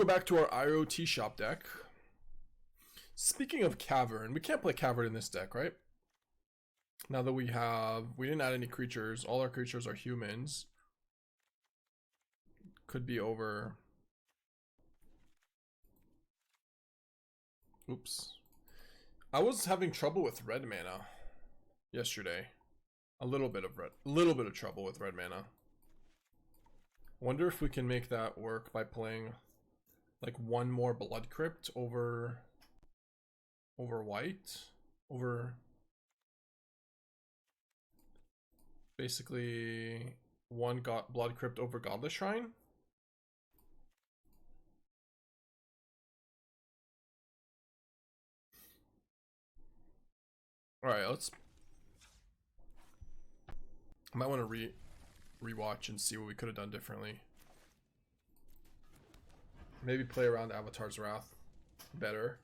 go back to our Iroh Tea Shop deck. Speaking of Cavern, we can't play Cavern in this deck, right? Now that we didn't add any creatures. All our creatures are humans. Could be over. Oops. I was having trouble with red mana yesterday. A little bit of trouble with red mana. Wonder if we can make that work by playing like one more Blood Crypt over white, over basically one Blood Crypt over Godless Shrine. All right, let's. I might want to rewatch and see what we could have done differently. Maybe play around Avatar's Wrath better.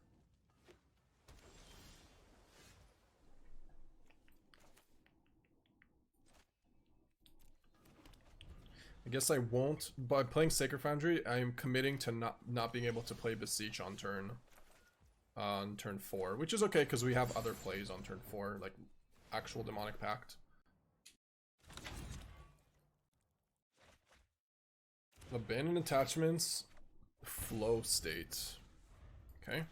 I guess I won't. By playing Sacred Foundry, I am committing to not being able to play Beseech on turn 4, which is okay because we have other plays on turn 4, like actual Demonic Pact. Abandoned attachments, flow state. Okay.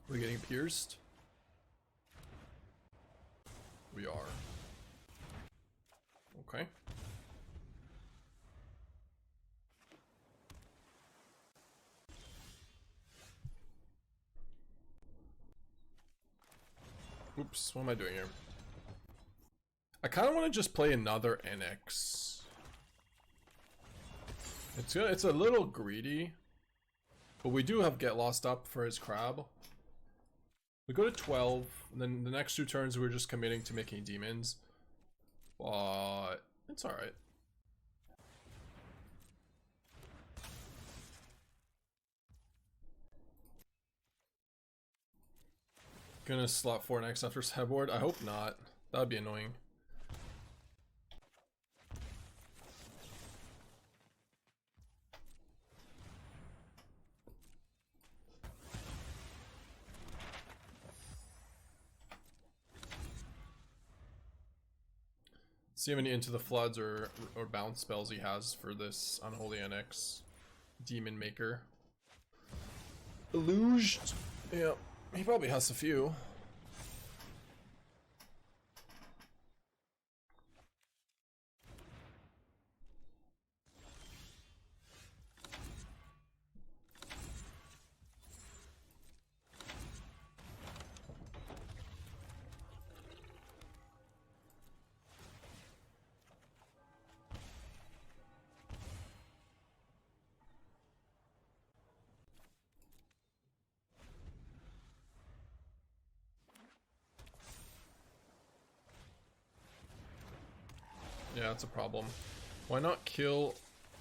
We're getting pierced. We are. Okay. Oops, what am I doing here? I kind of want to just play another Annex. It's a little greedy, but we do have Get Lost up for his crab. We go to 12, and then the next 2 turns we're just committing to making demons. But it's alright. Gonna slot 4 next after Sideboard? I hope not. That would be annoying. See how many Into the Floods or bounce spells he has for this Unholy Annex Demon Maker. Illusion. Yeah, he probably has a few. Yeah, that's a problem. Why not kill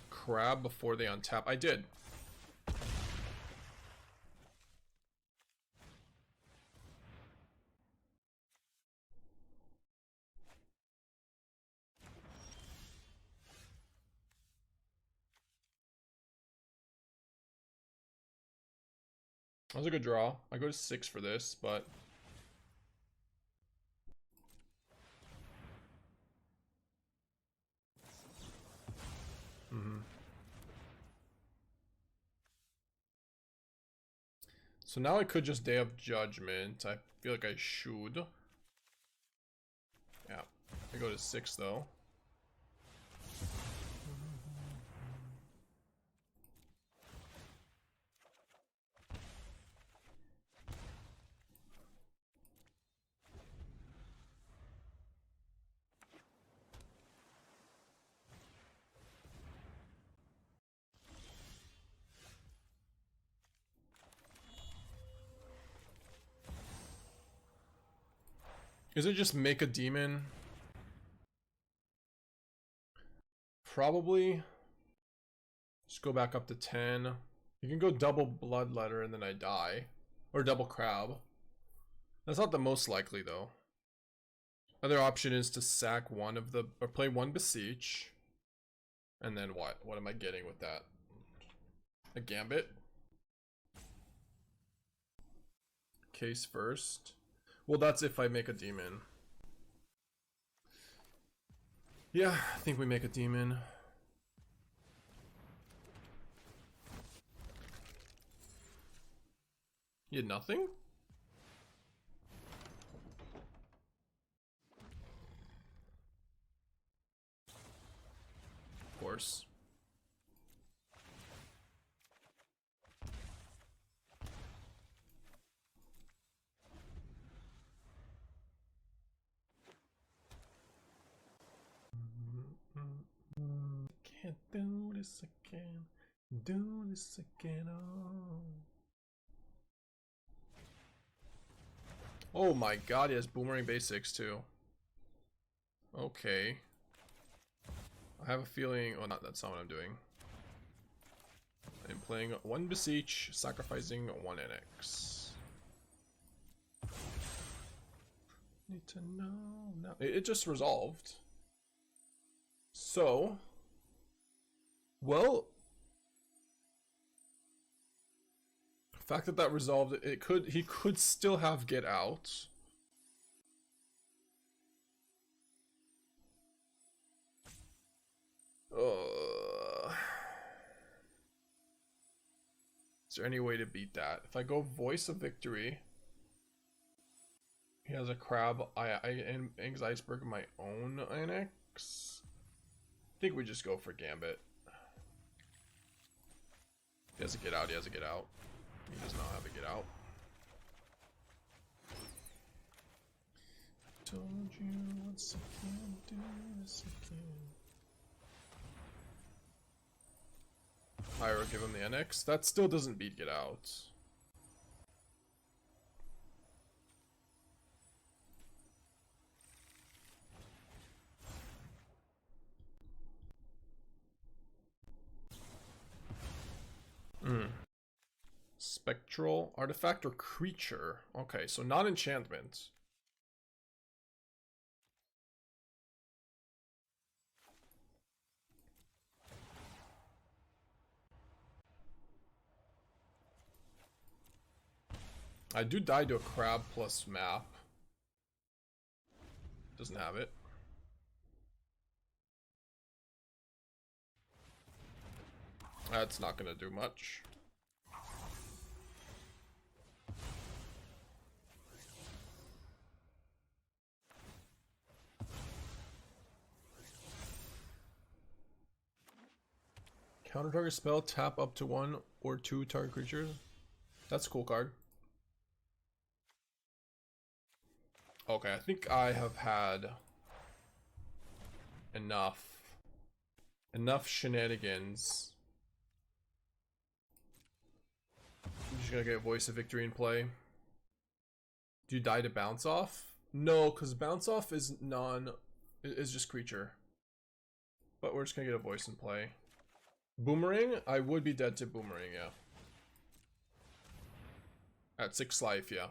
Crab before they untap? I did. That was a good draw. I go to 6 for this, but so now I could just Day of Judgment. I feel like I should. Yeah, I go to 6 though. Is it just make a demon? Probably. Just go back up to 10. You can go double Bloodletter and then I die. Or double Crab. That's not the most likely though. Other option is to sack one of the, or play one Beseech. And then what? What am I getting with that? A Gambit? Case first. Well, that's if I make a demon. Yeah, I think we make a demon. You had nothing? Of course. Can't do this again. Do this again. Oh my god, he has boomerang basics too. Okay. I have a feeling, oh not, that's not what I'm doing. I'm playing one Beseech, sacrificing one Annex. Need to know now. It just resolved. So, well, the fact that that resolved, he could still have get out. Is there any way to beat that? If I go Voice of Victory, he has a crab. Aang's Iceberg, my own Annex. I think we just go for Gambit. He has a get out. He has a get out. He does not have a get out. Told you once again, do this again. Iroh, give him the Annex. That still doesn't beat get out. Spectral artifact or creature. Okay, so not enchantment. I do die to a crab plus map. Doesn't have it. That's not gonna do much. Counter target spell, tap up to 1 or 2 target creatures. That's a cool card. Okay, I think I have had enough shenanigans. I'm just gonna get Voice of Victory in play. Do you die to bounce off? No, because bounce off is just creature. But we're just gonna get a voice in play. Boomerang? I would be dead to Boomerang, yeah. At 6 life, yeah.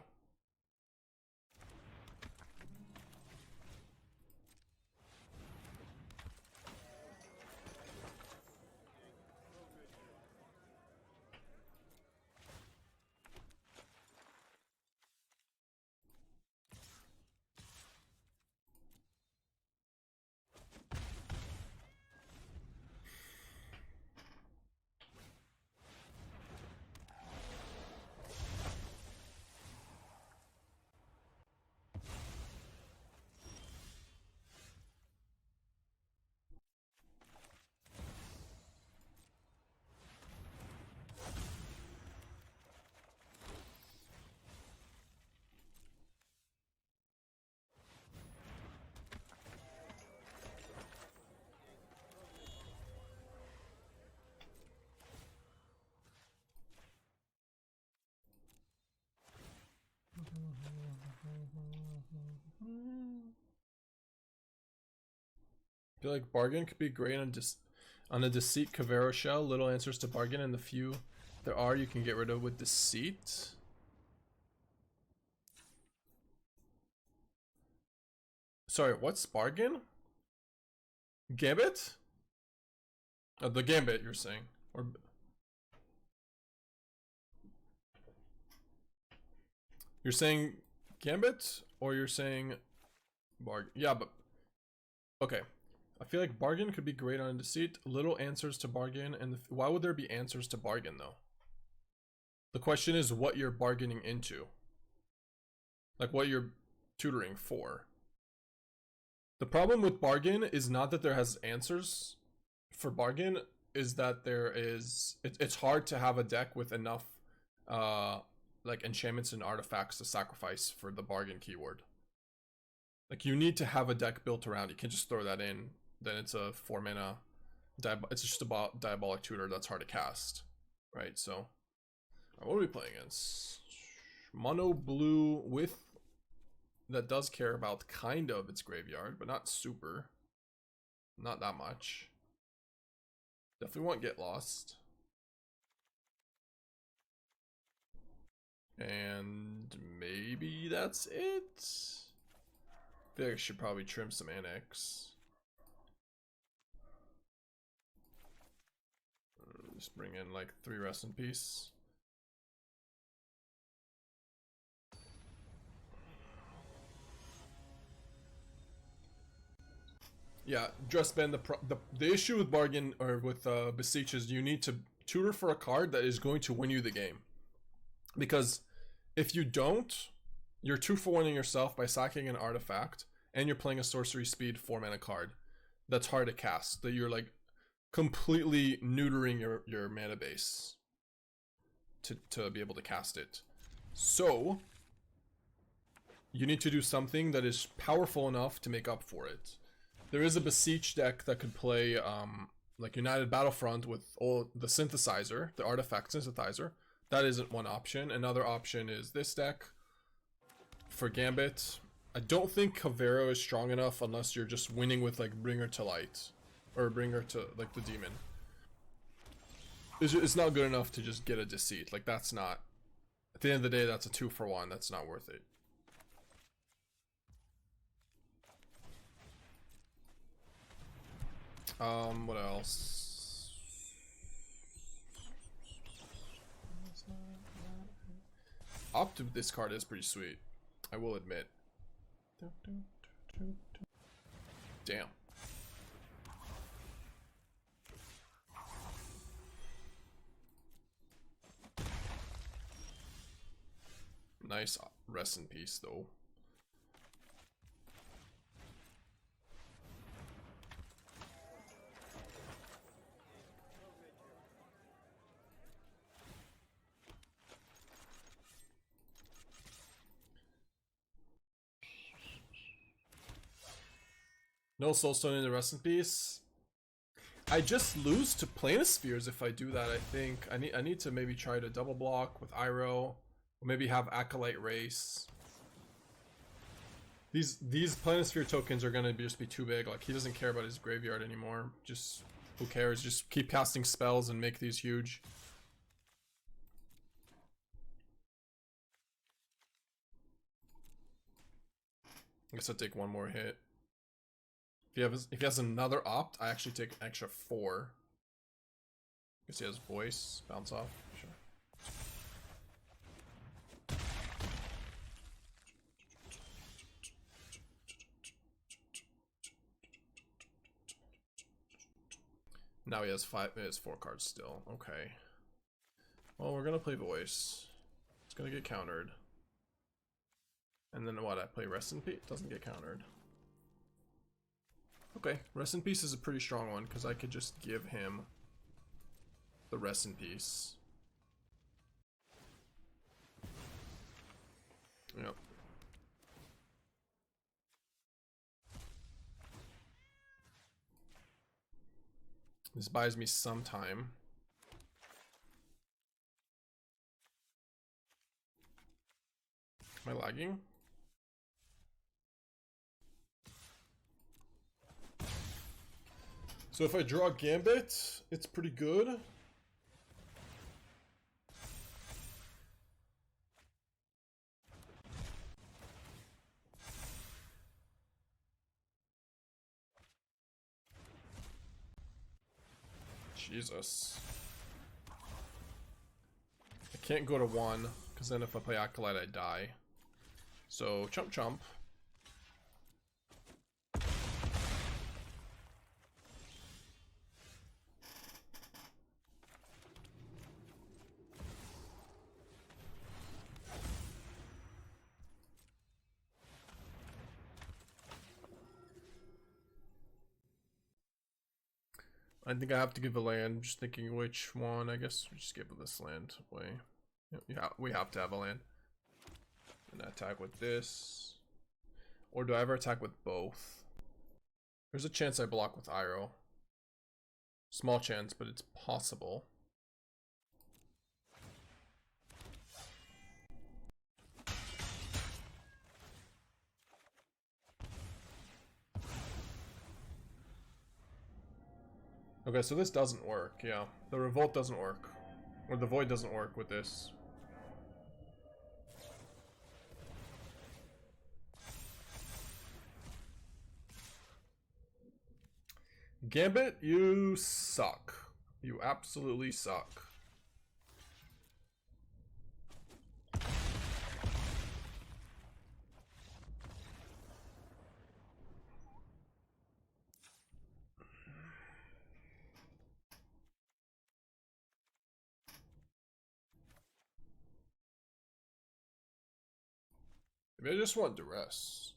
I feel like Bargain could be great on a Deceit Cavero shell. Little answers to Bargain, and the few there are you can get rid of with Deceit. Sorry, what's bargain? Gambit? The Gambit, you're saying. Or you're saying Gambit, or you're saying bargain? Yeah, but okay. I feel like bargain could be great on a deceit. Little answers to bargain, and why would there be answers to bargain though? The question is what you're bargaining into, like what you're tutoring for. The problem with bargain is not that there has answers for bargain, is that there is it's hard to have a deck with enough like enchantments and artifacts to sacrifice for the bargain keyword. Like you need to have a deck built around. You can't just throw that in. Then it's a 4 mana it's just a diabolic tutor that's hard to cast, right? So what are we playing against? Mono blue with that does care about kind of its graveyard, but not super. Not that much. Definitely want Get Lost. And maybe that's it. I feel like I should probably trim some Annex. Just bring in like 3 Rest in Peace. Yeah, Dress Ben, the issue with bargain or with Beseech is you need to tutor for a card that is going to win you the game. Because if you don't, you're 2-for-1ing yourself by sacking an artifact, and you're playing a sorcery speed 4 mana card that's hard to cast, that you're like completely neutering your mana base to be able to cast it. So you need to do something that is powerful enough to make up for it. There is a Beseech deck that could play like United Battlefront with all the synthesizer, the artifact synthesizer. That isn't one option. Another option is this deck for Gambit. I don't think Cavero is strong enough unless you're just winning with like Bringer to Light or Bringer to like the Demon. It's not good enough to just get a Deceit. Like that's not, at the end of the day, that's a 2-for-1. That's not worth it. What else? Opt with this card is pretty sweet, I will admit. Damn. Nice Rest in Peace though. No Soulstone in the Rest in Peace. I just lose to Planispheres if I do that. I think I need to maybe try to double block with Iroh, or maybe have Acolyte Race. These Planisphere tokens are gonna just be too big. Like he doesn't care about his graveyard anymore. Just who cares? Just keep casting spells and make these huge. I guess I'll take one more hit. If he has another opt, I actually take an extra 4. Guess he has voice, bounce off, sure. Now he has 4 cards still. Okay. Well, we're gonna play voice. It's gonna get countered. And then what? I play Rest in Peace. Doesn't get countered. Okay, Rest in Peace is a pretty strong one because I could just give him the Rest in Peace. Yep. This buys me some time. Am I lagging? So if I draw Gambit, it's pretty good. Jesus. I can't go to 1, because then if I play Acolyte, I die. So, chump chump. I think I have to give a land. I'm just thinking which one. I guess we just give this land away. Yeah, we have to have a land. And attack with this. Or do I ever attack with both? There's a chance I block with Iroh. Small chance, but it's possible. Okay, so this doesn't work, yeah. The Revolt doesn't work. Or the Void doesn't work with this. Gambit, you suck. You absolutely suck. Maybe I just want Duress.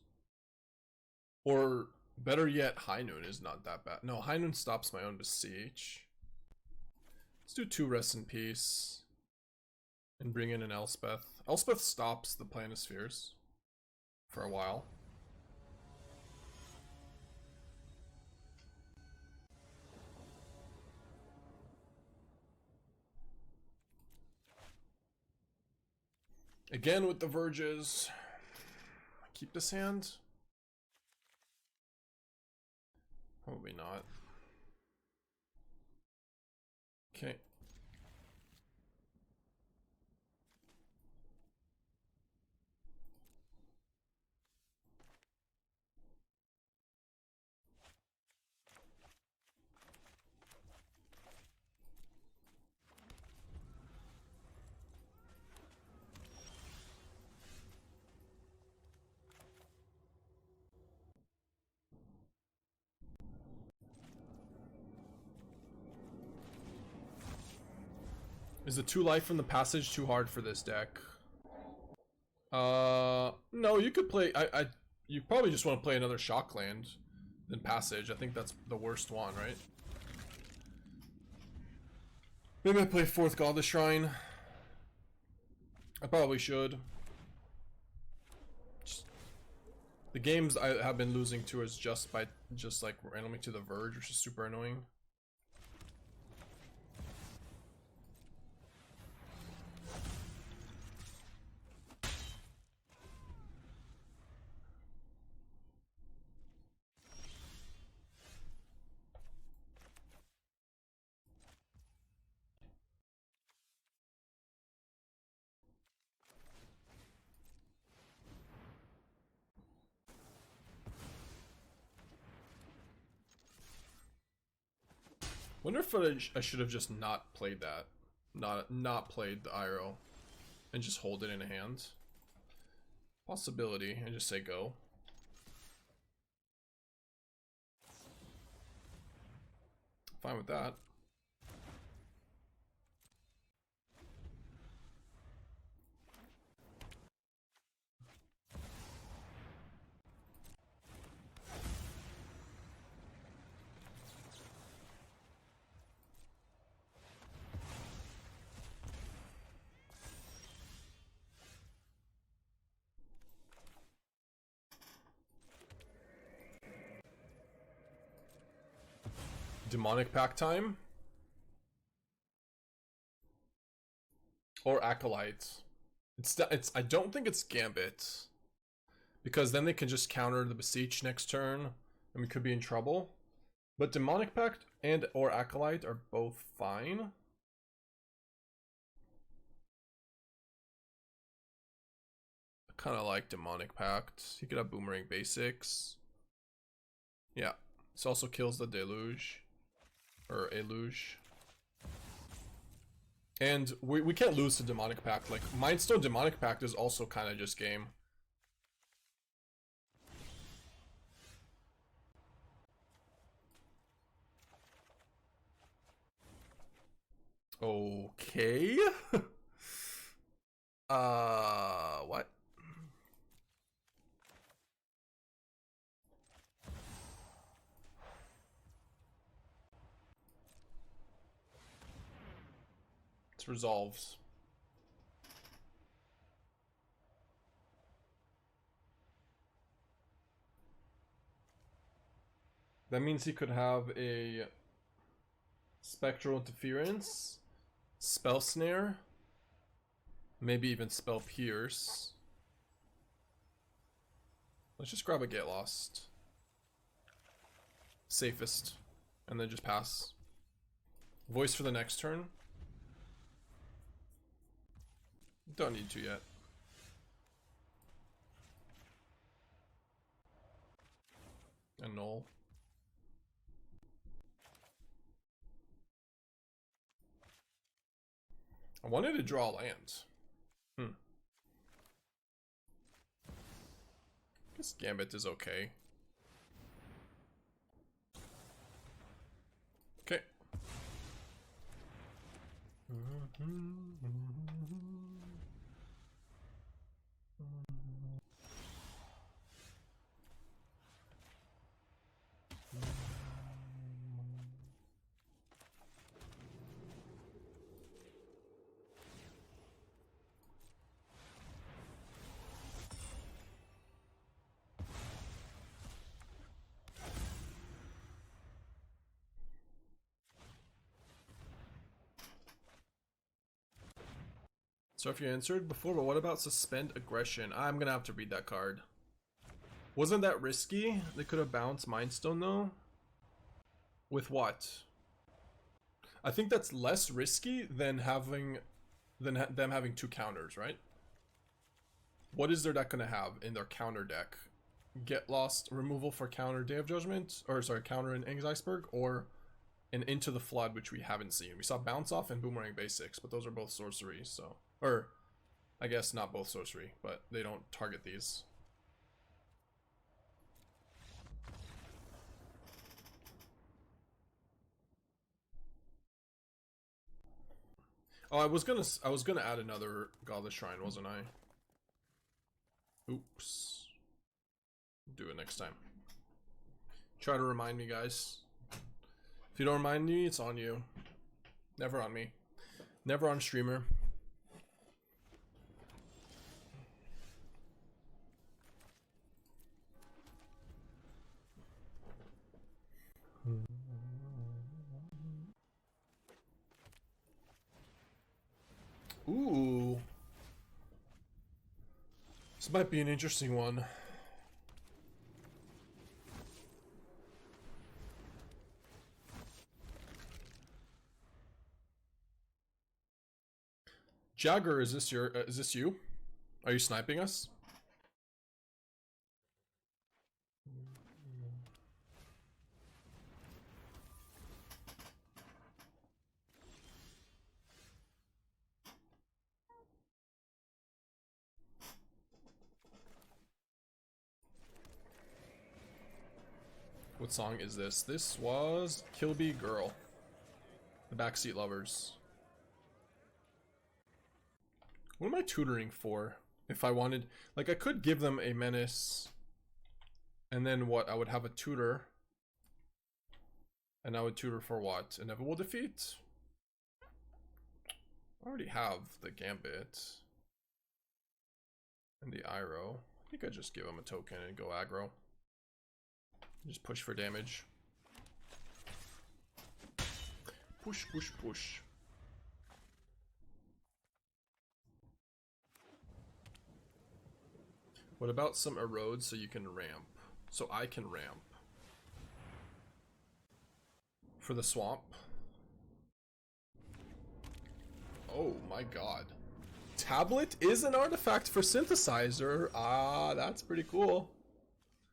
Or, better yet, High Noon is not that bad. No, High Noon stops my own Beseech. Let's do 2 Rest in Peace. And bring in an Elspeth. Elspeth stops the Planispheres. For a while. Again with the Verges. Keep this hand? Probably not. Okay. Is the 2 life from the passage too hard for this deck? No, you could play. You probably just want to play another shock land than passage. I think that's the worst one, right? Maybe I play 4th Godless Shrine. I probably should. The games I have been losing to is just like randomly to the Verge, which is super annoying. Wonder if I should have just not played that, not played the Iroh, and just hold it in a hand. Possibility, and just say go. Fine with that. Demonic Pact time? Or Acolyte. I don't think it's Gambit. Because then they can just counter the Beseech next turn, and we could be in trouble. But Demonic Pact and or Acolyte are both fine. I kind of like Demonic Pact. You could have Boomerang Basics. Yeah. This also kills the Deluge. Or Eluge. And we can't lose to Demonic Pact. Like, Mindstone Demonic Pact is also kind of just game. Okay. What? It's resolves. That means he could have a Spectral Interference, Spell Snare, maybe even Spell Pierce. Let's just grab a Get Lost. Safest. And then just pass. Voice for the next turn. Don't need to yet. Annul. I wanted to draw land. Guess Gambit is okay. Okay. So if you answered before, but what about Suspend Aggression? I'm gonna have to read that card. Wasn't that risky? They could have bounced Mindstone though. With what? I think that's less risky than having them having two counters, right? What is their deck gonna have in their counter deck? Get Lost, removal for counter Day of Judgment, or sorry, counter in Aang's Iceberg, or an Into the Flood, which we haven't seen. We saw Bounce Off and Boomerang Basics, but those are both sorceries, so. Or, I guess not both sorcery, but they don't target these. Oh, I was gonna add another Godless Shrine, wasn't I? Oops. Do it next time. Try to remind me, guys. If you don't remind me, it's on you. Never on me. Never on streamer. Ooh. This might be an interesting one. Jagger, is this you? Are you sniping us? What song is this? This was Kilby Girl. The Backseat Lovers. What am I tutoring for? If I wanted, like, I could give them a menace, and then what? I would have a tutor, and I would tutor for what? Inevitable Defeat? I already have the Gambit and the Iroh. I think I just give them a token and go aggro. Just push for damage. Push, push, push. What about some erode so you can ramp? So I can ramp. For the swamp. Oh my god. Tablet is an artifact for synthesizer. Ah, that's pretty cool.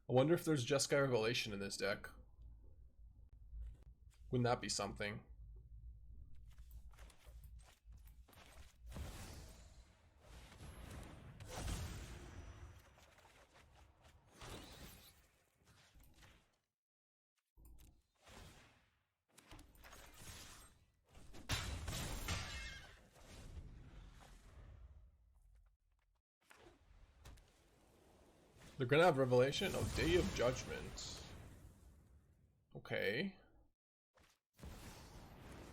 I wonder if there's Jeskai Revelation in this deck. Wouldn't that be something? They're gonna have Revelation? Oh, Day of Judgment. Okay.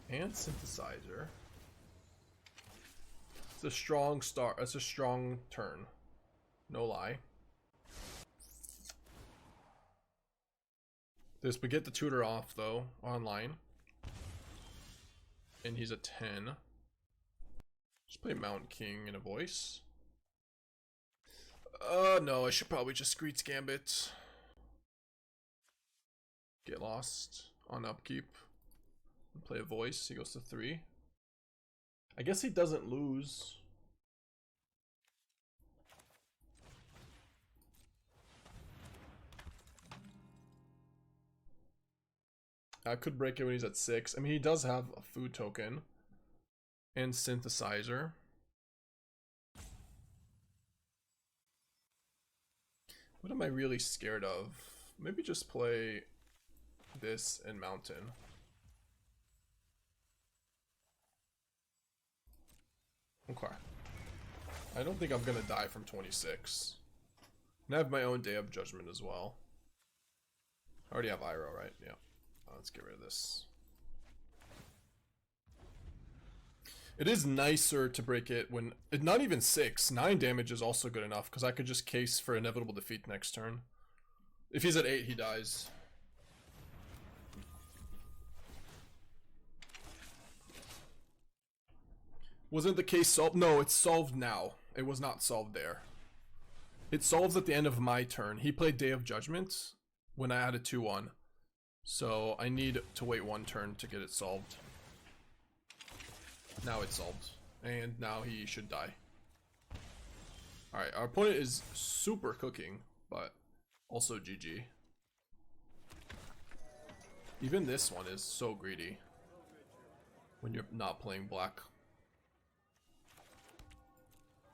And Synthesizer. It's a strong start. It's a strong turn. No lie. This, we get the tutor off though, online. And he's a 10. Just play Mount King in a voice. No, I should probably just Greet's Gambit. Get lost on upkeep. And play a voice. He goes to 3. I guess he doesn't lose. I could break it when he's at 6. I mean, he does have a food token and Synthesizer. What am I really scared of? Maybe just play this and Mountain. Okay. I don't think I'm gonna die from 26. And I have my own Day of Judgment as well. I already have Iroh, right? Yeah. Let's get rid of this. It is nicer to break it when not even 6. 9 damage is also good enough because I could just case for inevitable defeat next turn. If he's at 8, he dies. Wasn't the case solved? No, it's solved now. It was not solved there. It solves at the end of my turn. He played Day of Judgment when I added 2-1. So I need to wait 1 turn to get it solved. Now it's solved. And now he should die. Alright, our opponent is super cooking, but also GG. Even this one is so greedy when you're not playing black.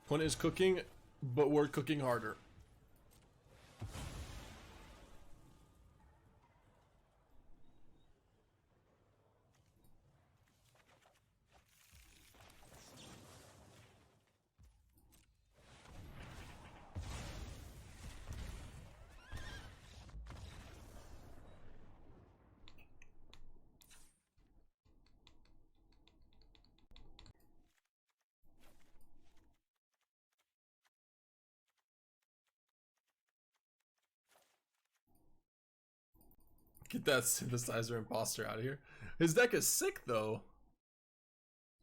Opponent is cooking, but we're cooking harder. Get that Synthesizer Imposter out of here. His deck is sick though.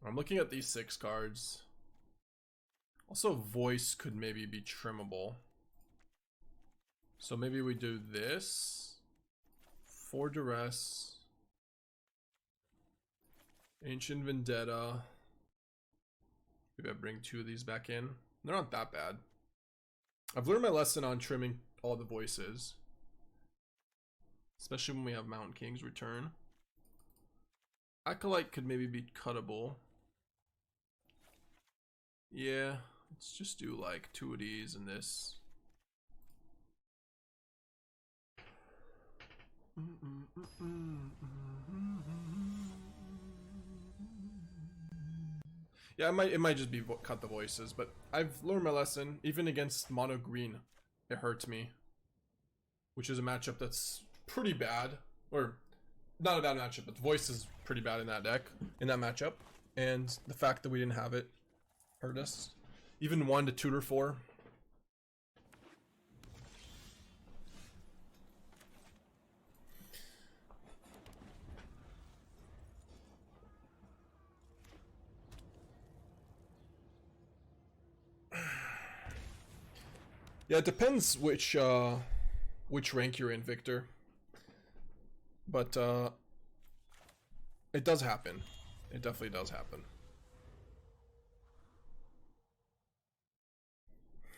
I'm looking at these 6 cards. Also, Voice could maybe be trimmable. So maybe we do this. 4 Duress. Ancient Vendetta. Maybe I bring 2 of these back in. They're not that bad. I've learned my lesson on trimming all the voices. Especially when we have Mountain King's return. Acolyte could maybe be cuttable. Yeah, let's just do like 2 of these and this. Yeah, it might just be cut the voices, but I've learned my lesson. Even against mono green, it hurts me. Which is a matchup that's pretty bad, or not a bad matchup, but the voice is pretty bad in that deck, in that matchup, and the fact that we didn't have it hurt us. Even 1 to tutor 4. Yeah, it depends which rank you're in, Victor. But it does happen. It definitely does happen.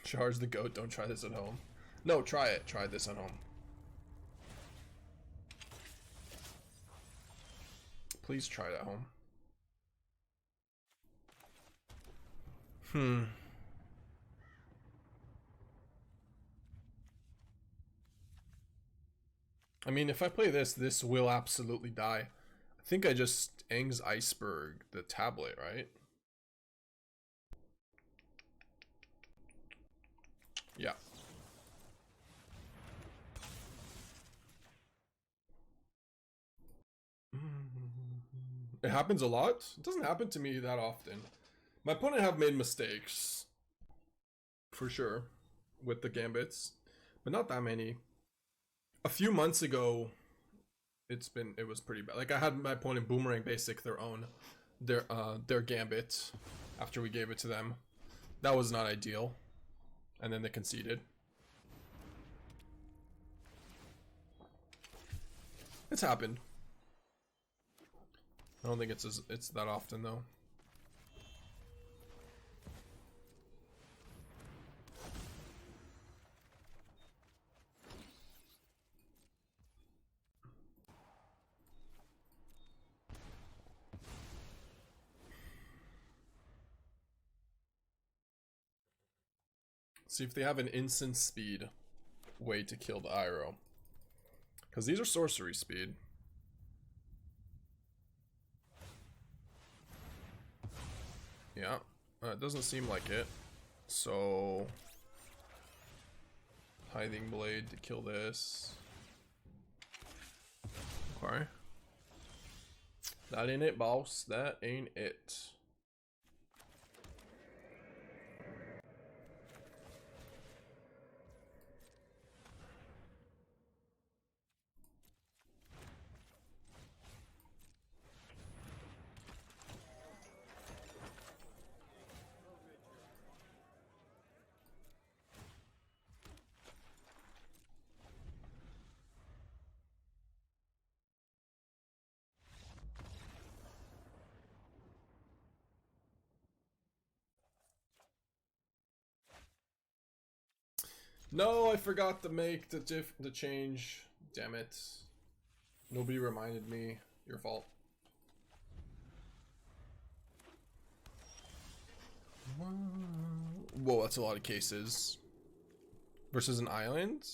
Charge the goat, don't try this at home. No, try it. Try this at home. Please try it at home. I mean, if I play this, this will absolutely die. I think I just Aang's Iceberg, the tablet, right? Yeah. It happens a lot. It doesn't happen to me that often. My opponent have made mistakes, for sure, with the gambits, but not that many. A few months ago, it was pretty bad. Like I had my opponent boomerang basic their gambit after we gave it to them. That was not ideal, and then they conceded. It's happened. I don't think it's that often though. See if they have an instant speed way to kill the Iroh. Because these are sorcery speed. Yeah, it doesn't seem like it. So, Tithing Blade to kill this. Okay. That ain't it, boss. That ain't it. No, I forgot to make the change. Damn it. Nobody reminded me. Your fault. Whoa, that's a lot of cases. Versus an island?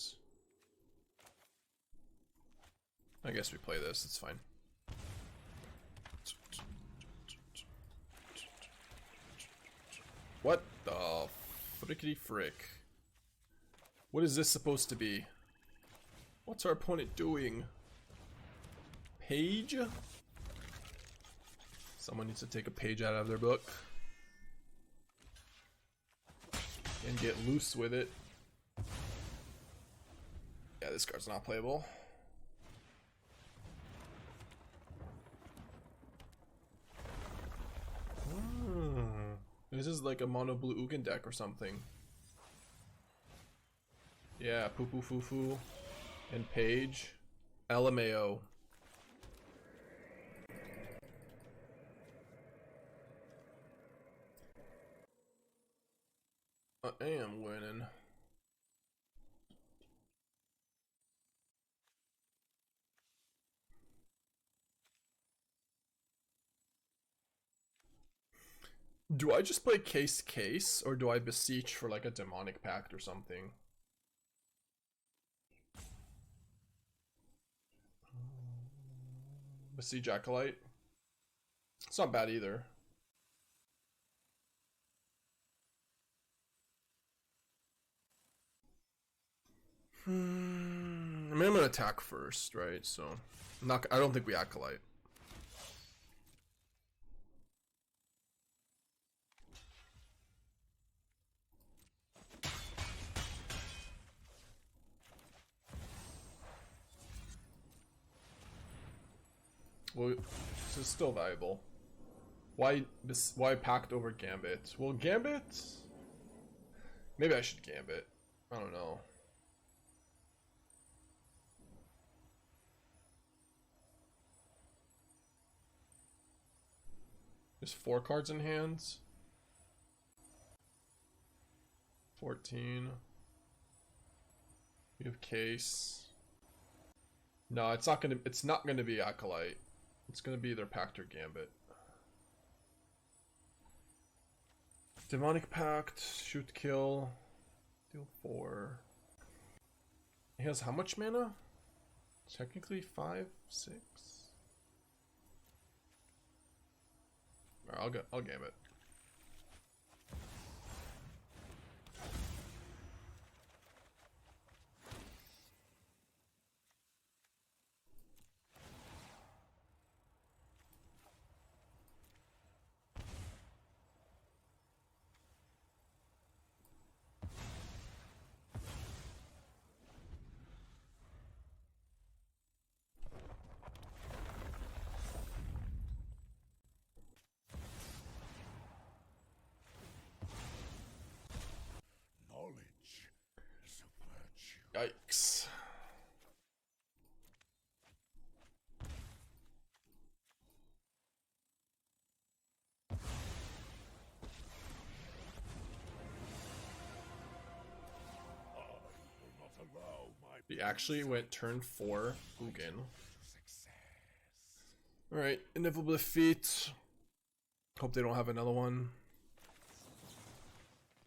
I guess we play this, it's fine. What the frickety frick? What is this supposed to be? What's our opponent doing? Page? Someone needs to take a page out of their book and get loose with it. Yeah, this card's not playable. This is like a mono blue Ugin deck or something. Yeah, poo poo foo foo and page. LMAO. I am winning. Do I just play case or do I beseech for like a Demonic Pact or something? Beseech Acolyte. It's not bad either. I mean, I'm gonna attack first, right? So, I don't think we Acolyte. Well, this is still valuable. Why Pact over Gambit? Well, Gambit... Maybe I should Gambit. I don't know. There's 4 cards in hands. 14. We have Case. No, it's not gonna be Acolyte. It's gonna be either Pact or Gambit. Demonic Pact, shoot, kill, deal 4. He has how much mana? Technically 5, 6. Alright, I'll Gambit. Yikes. He actually went turn 4 Ugin. Alright, inevitable defeat. Hope they don't have another one.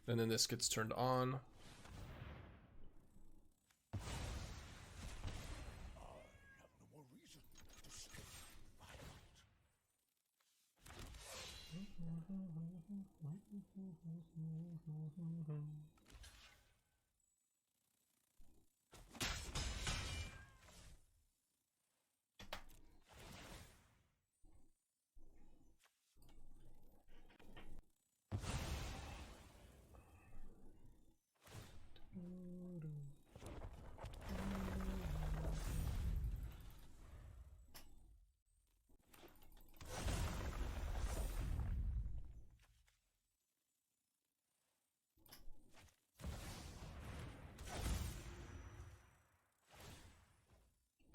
And then this gets turned on.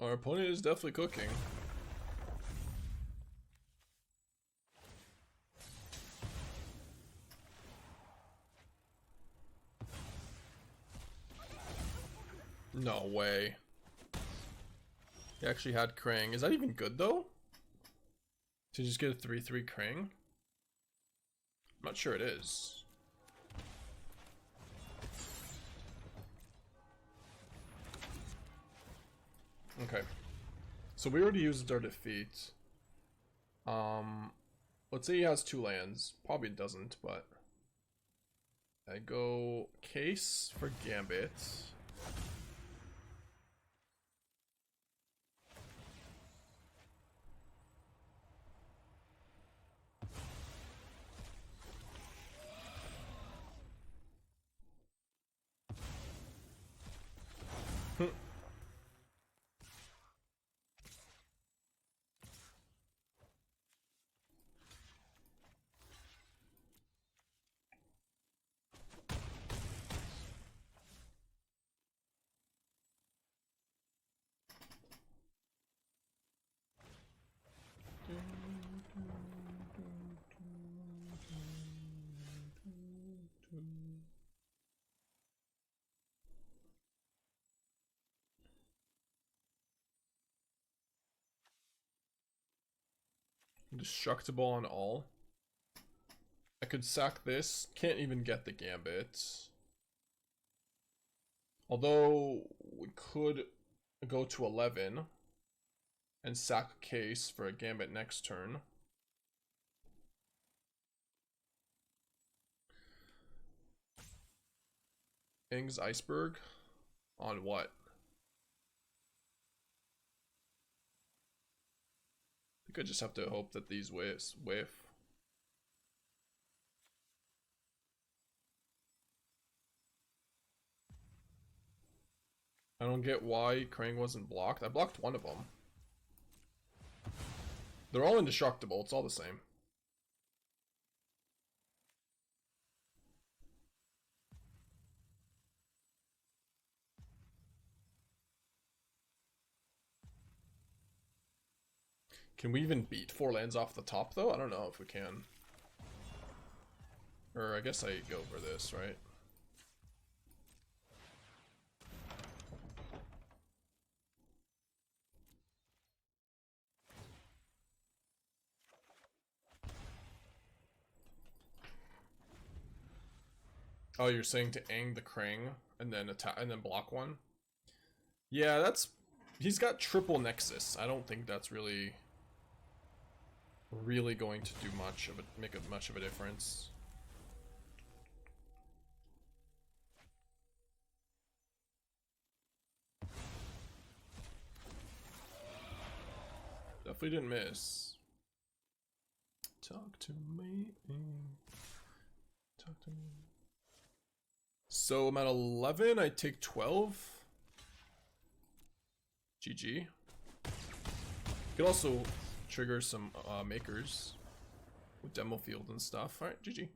Our opponent is definitely cooking. No way. He actually had Krang. Is that even good though? To just get a 3/3 Krang? I'm not sure it is. Okay. So we already used our defeat. Let's say he has 2 lands. Probably doesn't, but I go Case for Gambit. Destructible on all. I could sack this. Can't even get the Gambit. Although we could go to 11 and sack Case for a Gambit next turn. Aang's Iceberg on what? I think I just have to hope that these whiff. I don't get why Krang wasn't blocked. I blocked one of them. They're all indestructible. It's all the same. Can we even beat 4 lands off the top though? I don't know if we can. Or I guess I go for this, right? Oh, you're saying to Aang the Krang and then attack and then block one? Yeah, that's he's got triple Nexus. I don't think that's really going to do much of a much of a difference. Definitely didn't miss. Talk to me. Talk to me. So I'm at 11, I take 12. GG. Could also trigger some makers with demo field and stuff. Alright, GG.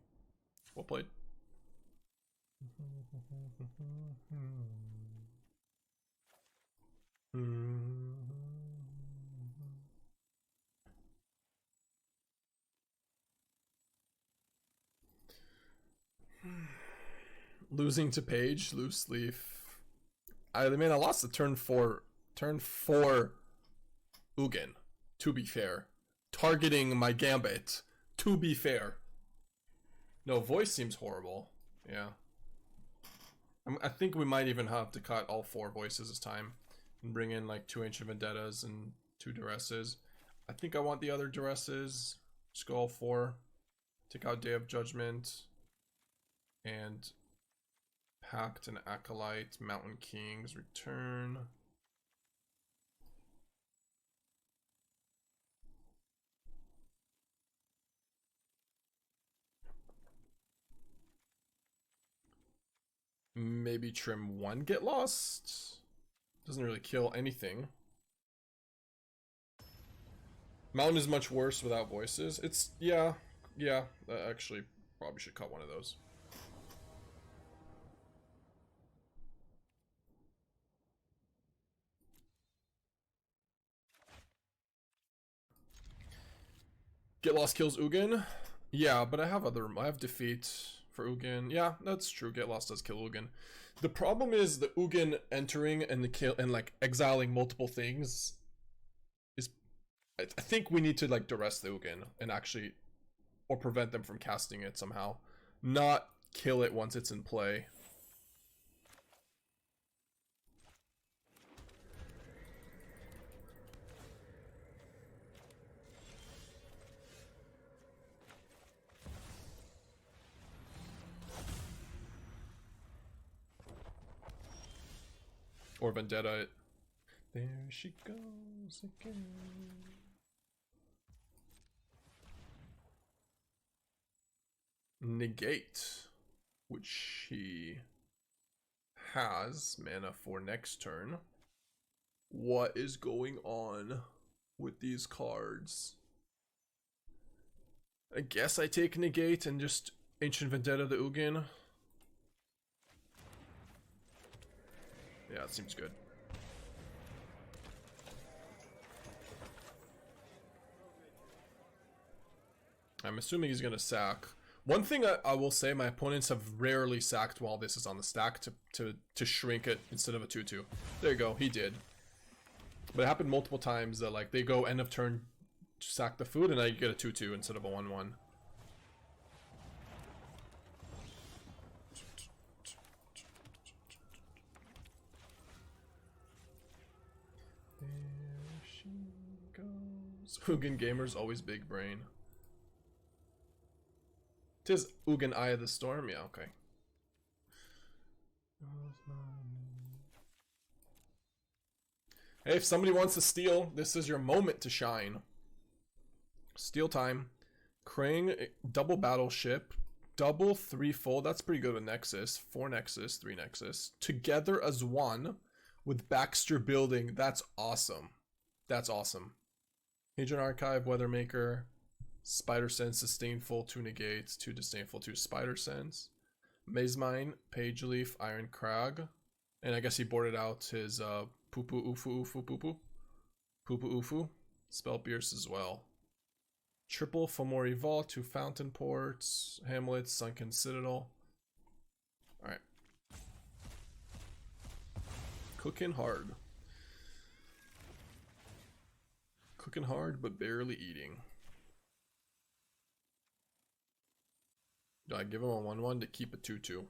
Well played. Losing to Page, loose leaf. I mean, I lost the turn 4 Ugin, to be fair. Targeting my Gambit, to be fair. No, voice seems horrible. Yeah. I think we might even have to cut all 4 voices this time. And bring in like 2 Ancient Vendettas and 2 Duresses. I think I want the other Duresses. Just go all 4. Take out Day of Judgment. And Pact and Acolyte. Mountain Kings return. Maybe trim 1 Get Lost. Doesn't really kill anything. Mountain is much worse without voices. It's, yeah, actually probably should cut one of those. Get Lost kills Ugin. Yeah, but I have defeat for Ugin. Yeah, that's true. Get Lost does kill Ugin. The problem is the Ugin entering and the kill and like exiling multiple things is. I think we need to like duress the Ugin and actually, or prevent them from casting it somehow, not kill it once it's in play. Or Vendetta it. There she goes again. Negate, which he has mana for next turn. What is going on with these cards? I guess I take Negate and just Ancient Vendetta the Ugin. Yeah, it seems good. I'm assuming he's gonna sack. One thing I will say, my opponents have rarely sacked while this is on the stack to shrink it instead of a 2/2. There you go, he did. But it happened multiple times that like they go end of turn, sack the food, and now you get a 2/2 instead of a 1/1. There she goes. Ugin gamers always big brain. Tis Ugin Eye of the Storm? Yeah, okay. Hey, if somebody wants to steal, this is your moment to shine. Steal time. Krang, double battleship. Double 3-fold. That's pretty good with Nexus. 4 Nexus, 3 Nexus. Together as one with Baxter building. That's awesome. That's awesome. Agent Archive, Weathermaker. Spider Sense, Disdainful, 2 Negates, 2 Disdainful, 2 Spider Sense. Maze Mine, Page Leaf, Iron Crag. And I guess he boarded out his Poo-Poo Ufu Ufu Poo-Poo. Poo-Poo Ufu. Spell Pierce as well. Triple Fomori Vault, 2 Fountain Ports, Hamlet, Sunken Citadel. Alright. Cooking hard. Cooking hard, but barely eating. Do I give him a 1/1 to keep a 2/2?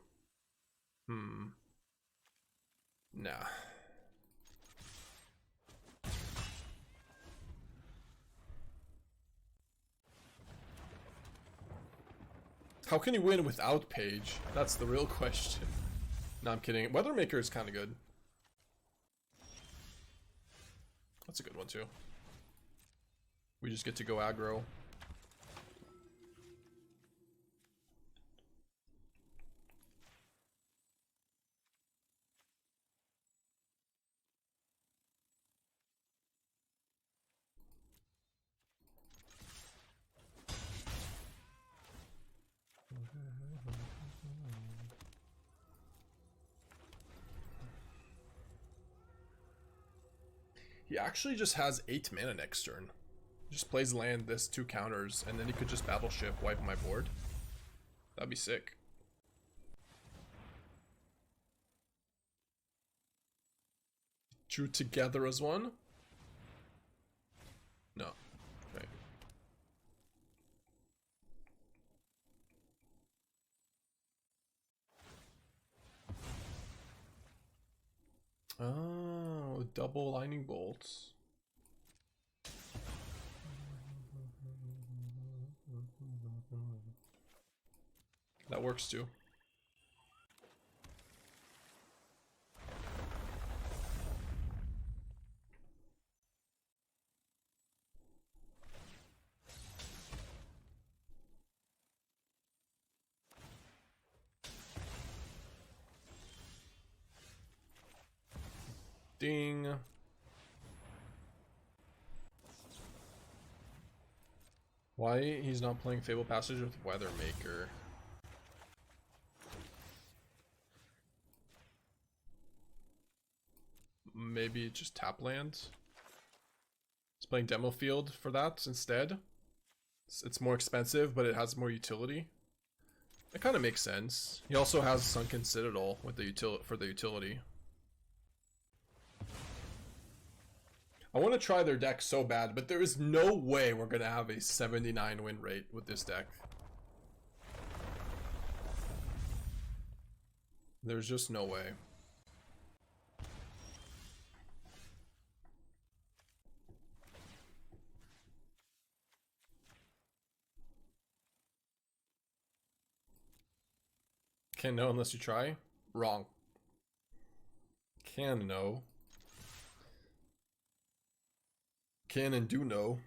Nah. How can you win without Page? That's the real question. No, I'm kidding. Weathermaker is kind of good. That's a good one too. We just get to go aggro. He actually just has 8 mana next turn. Just plays land, this 2 counters, and then he could just battleship, wipe my board. That'd be sick. drew together as one? No. Okay. Oh, double lightning bolts. That works too. Ding. Why he's not playing Fable Passage with Weathermaker? Maybe just tap land. He's playing Demo Field for that instead. It's more expensive, but it has more utility. It kind of makes sense. He also has Sunken Citadel with the for the utility. I want to try their deck so bad, but there is no way we're going to have a 79 win rate with this deck. There's just no way. Can't know unless you try? Wrong. Can know. Can and do know.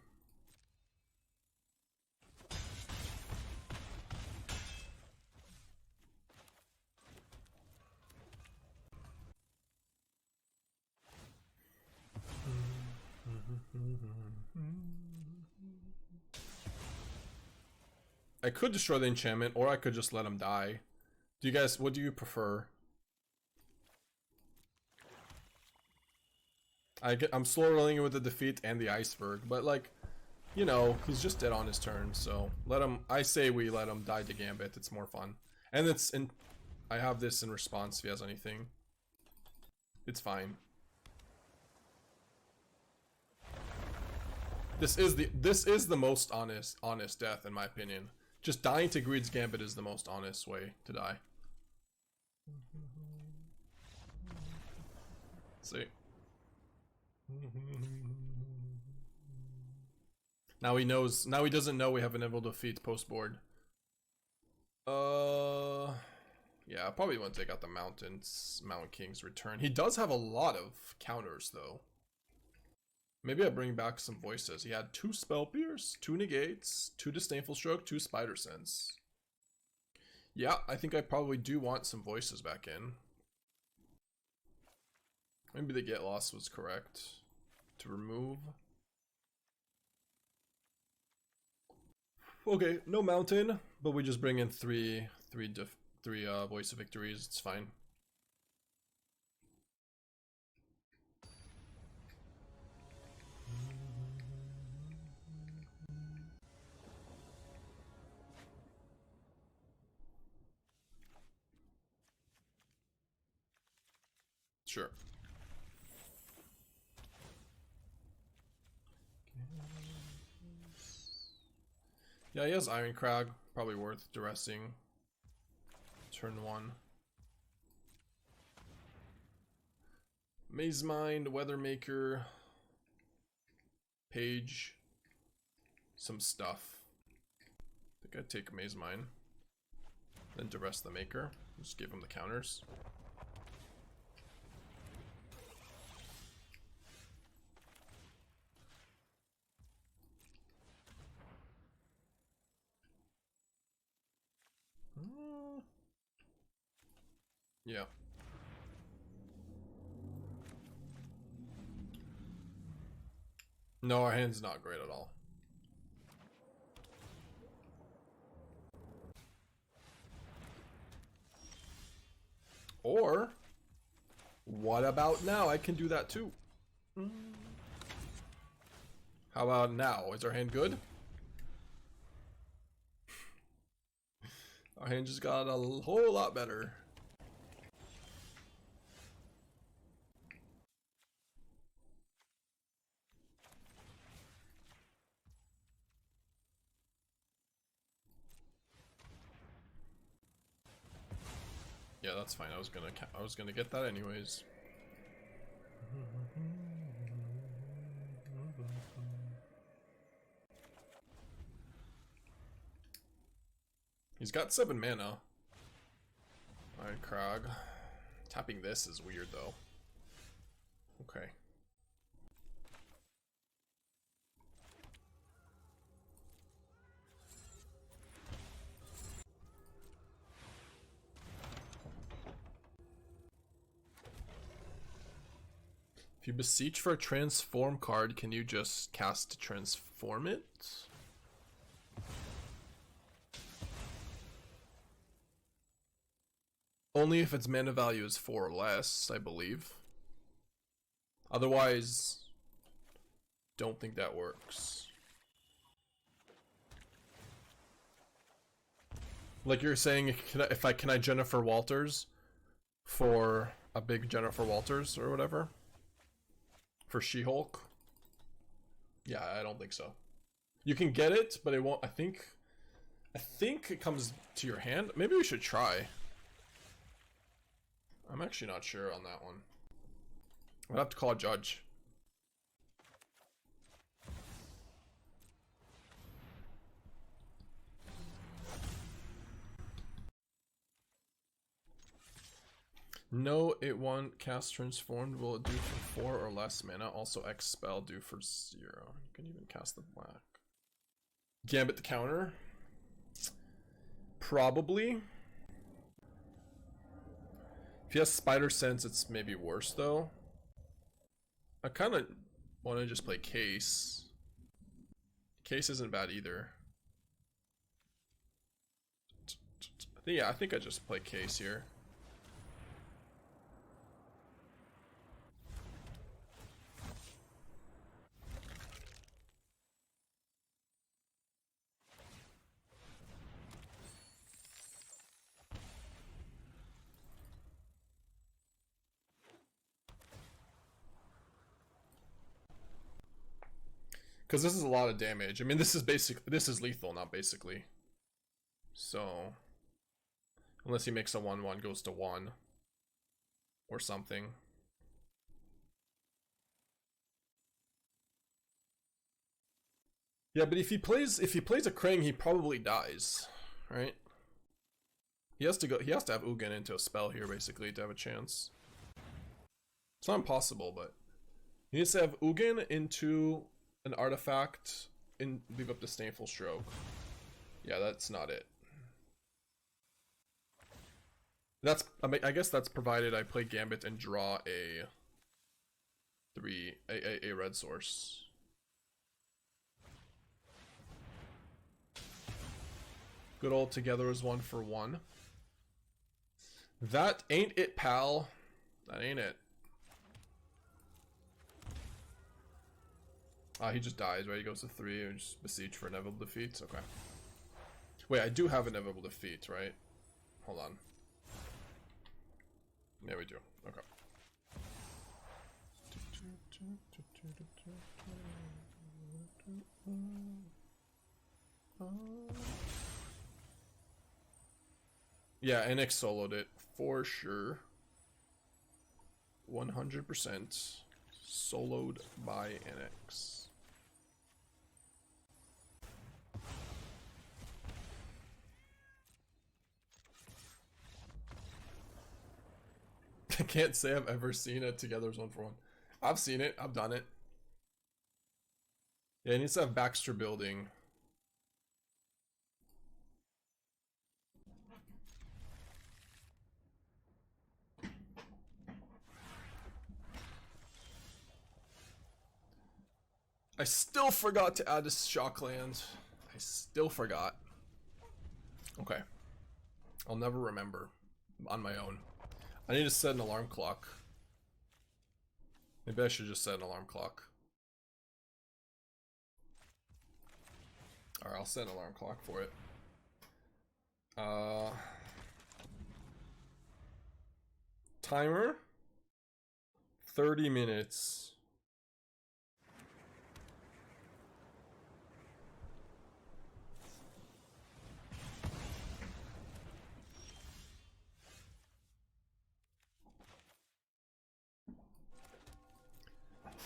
I could destroy the enchantment, or I could just let him die. Do you guys, what do you prefer? I'm slow rolling it with the defeat and the Iceberg, but like, you know, he's just dead on his turn, so let him, I say we let him die to Gambit, it's more fun. And it's in, I have this in response if he has anything. It's fine. This is the most honest death in my opinion. Just dying to Greed's Gambit is the most honest way to die. See. Now he knows. Now he doesn't know we have an inevitable defeat post board. Yeah, I probably want to take out the Mountain King's Return. He does have a lot of counters though. Maybe I bring back some voices. He had 2 Spell Pierce, 2 Negates, 2 Disdainful Stroke, 2 Spider Sense. Yeah, I think I probably do want some voices back in. Maybe the Get Lost was correct. To remove. Okay, no Mountain, but we just bring in three Voice of Victories. It's fine. Sure. Yeah, he has Iron Crag, probably worth duressing. Turn 1. Maze Mind, Weathermaker, Page, some stuff. I think I'd take Maze Mind. Then duress the Maker. Just give him the counters. Yeah. No, our hand's not great at all. Or, what about now? I can do that too. How about now? Is our hand good? Our hand just got a whole lot better. Yeah, that's fine. I was gonna get that anyways. He's got 7 mana. Iron Krog. Tapping this is weird though. Okay. If you beseech for a transform card, can you just cast to transform it? Only if its mana value is 4 or less, I believe. Otherwise, don't think that works. Like you're saying, can I Jennifer Walters for a big Jennifer Walters or whatever? For She-Hulk? Yeah, I don't think so. You can get it, but it won't. I think it comes to your hand. Maybe we should try. I'm actually not sure on that one. I'll have to call a judge. No, it won't cast transformed. Will it do for 4 or less mana? Also, X spell do for 0. You can even cast the black. Gambit the counter? Probably. If he has Spider Sense, it's maybe worse though. I kind of want to just play Case. Case isn't bad either. Yeah, I think I just play Case here. Because this is a lot of damage. I mean, this is lethal, not basically. So, unless he makes a 1/1 goes to 1 or something. Yeah, but if he plays a Krang, he probably dies, right? He has to have Ugin into a spell here basically to have a chance. It's not impossible, but he needs to have Ugin into an artifact and leave up Disdainful Stroke. Yeah, that's not it. I guess that's provided I play Gambit and draw a red source. Good old Together is 1 for 1. That ain't it, pal. That ain't it. He just dies, right? He goes to 3 and just beseech for inevitable defeats. Okay. Wait, I do have inevitable defeat, right? Hold on. Yeah, we do. Okay. Yeah, Annex soloed it for sure. 100% soloed by Annex. I can't say I've ever seen it Together's 1 for 1. I've seen it. I've done it. Yeah, it needs to have Baxter building. I still forgot to add this Shockland. I still forgot. Okay. I'll never remember on my own. I need to set an alarm clock. Maybe I should just set an alarm clock. Alright, I'll set an alarm clock for it. Timer. 30 minutes.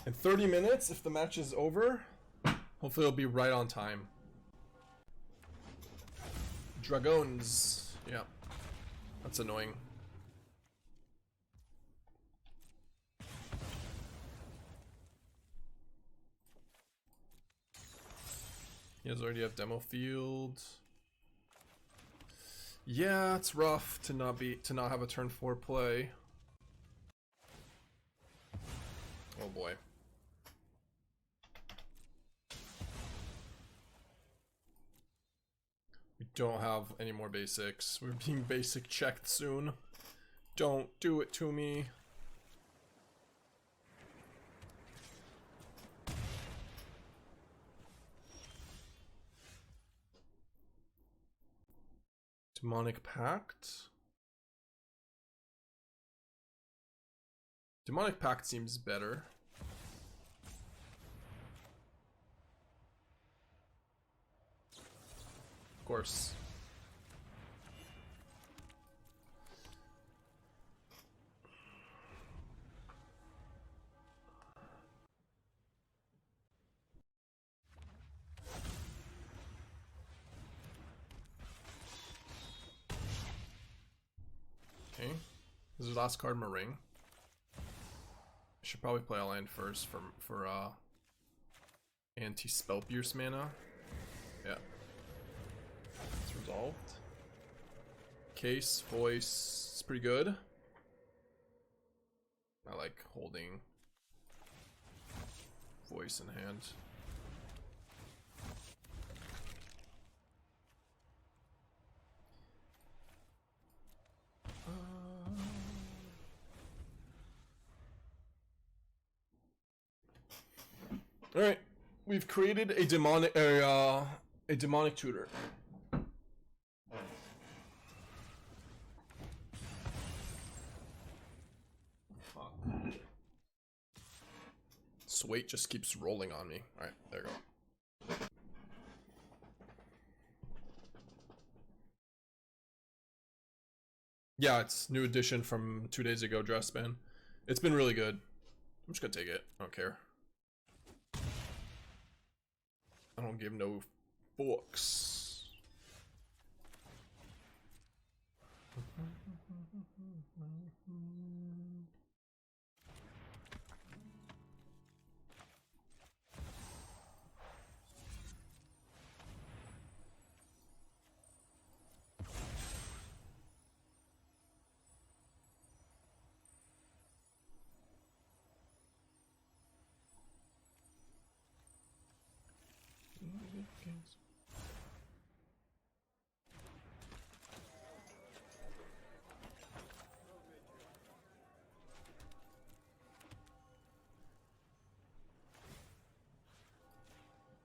In 30 minutes, if the match is over, hopefully it'll be right on time. Dragons. Yeah. That's annoying. You guys already have demo field. Yeah, it's rough to not have a turn 4 play. Oh boy. We don't have any more basics. We're being basic checked soon. Don't do it to me. Demonic Pact. Demonic Pact seems better. Of course. Okay. This is last card, Maring. I should probably play a land first for anti-spell pierce mana. Yeah. It's resolved. Case, voice, it's pretty good. I like holding voice in hand. All right, we've created a demonic tutor. This weight just keeps rolling on me. All right, there you go. Yeah, it's new edition from 2 days ago, Dressman. It's been really good. I'm just gonna take it. I don't care. I don't give no fucks.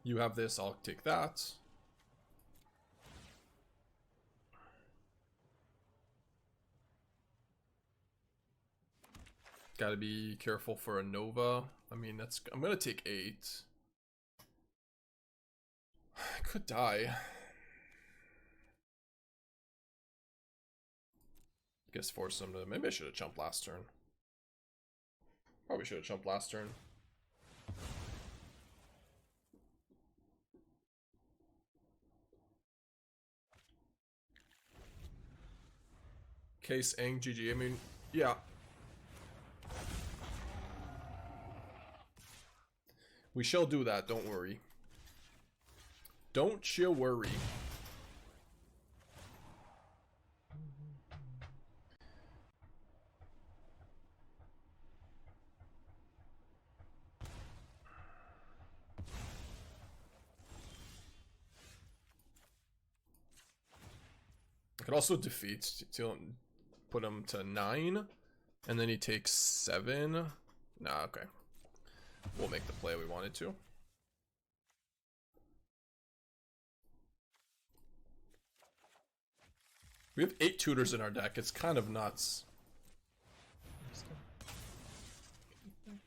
You have this, I'll take that. Gotta be careful for a Nova. I mean, I'm gonna take 8. I could die. Guess force him to. Maybe I should have jumped last turn. Probably should have jumped last turn. Case Aang GG. I mean, yeah. We shall do that, don't worry. Don't you worry. I could also defeat till put him to 9, and then he takes 7. Nah, okay. We'll make the play we wanted to. We have 8 tutors in our deck. It's kind of nuts.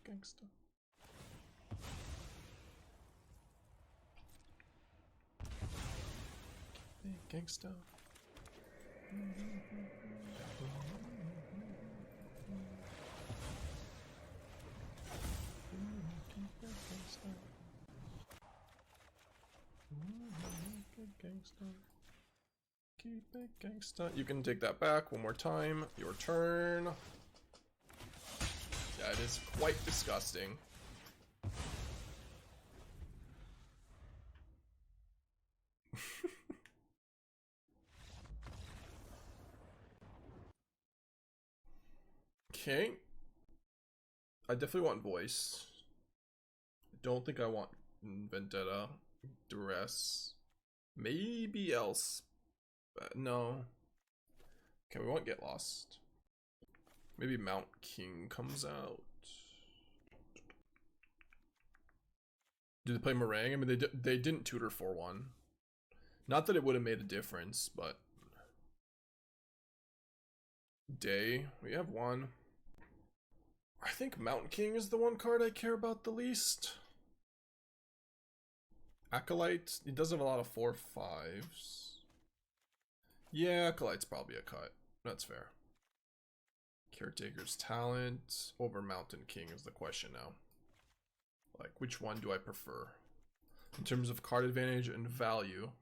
Gangsta. Gangsta. gangsta. Keep it gangsta. You can take that back one more time. Your turn. That is quite disgusting. Okay. I definitely want voice. I don't think I want Vendetta. Duress. Maybe else. But no. Okay, we won't get lost. Maybe Mount King comes out. Do they play Meringue? I mean, they didn't tutor 4-1. Not that it would have made a difference, but... Day. We have one. I think Mountain King is the one card I care about the least. Acolyte. He does have a lot of 4/5s. Yeah, Acolyte's probably a cut. That's fair. Caretaker's Talent over Mountain King is the question now. Like, which one do I prefer? In terms of card advantage and value.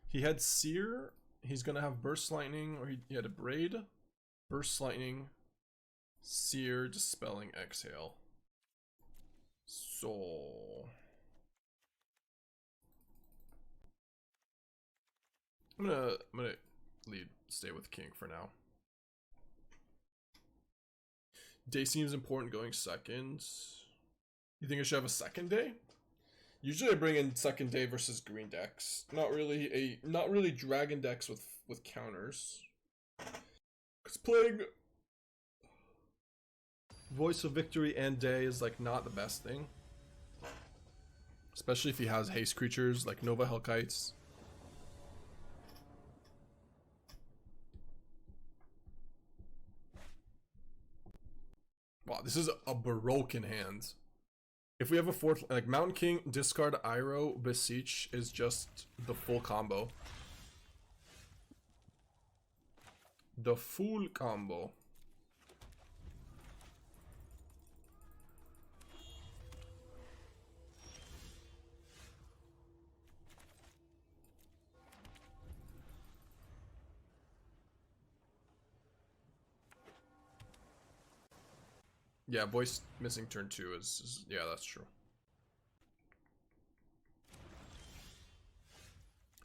He had Seer. He's gonna have Burst Lightning, or he had a Braid. Burst Lightning. Seer, Dispelling, Exhale. So... I'm gonna stay with King for now. Day seems important going second. You think I should have a second day? Usually I bring in second day versus green decks. Not really dragon decks with counters. Cause playing Voice of Victory and Day is like not the best thing. Especially if he has haste creatures like Nova Hellkites. Wow, this is a broken hand. If we have a fourth, like Mountain King, discard Iroh, Beseech is just the full combo. The full combo. Yeah, voice missing turn 2 is yeah, that's true. I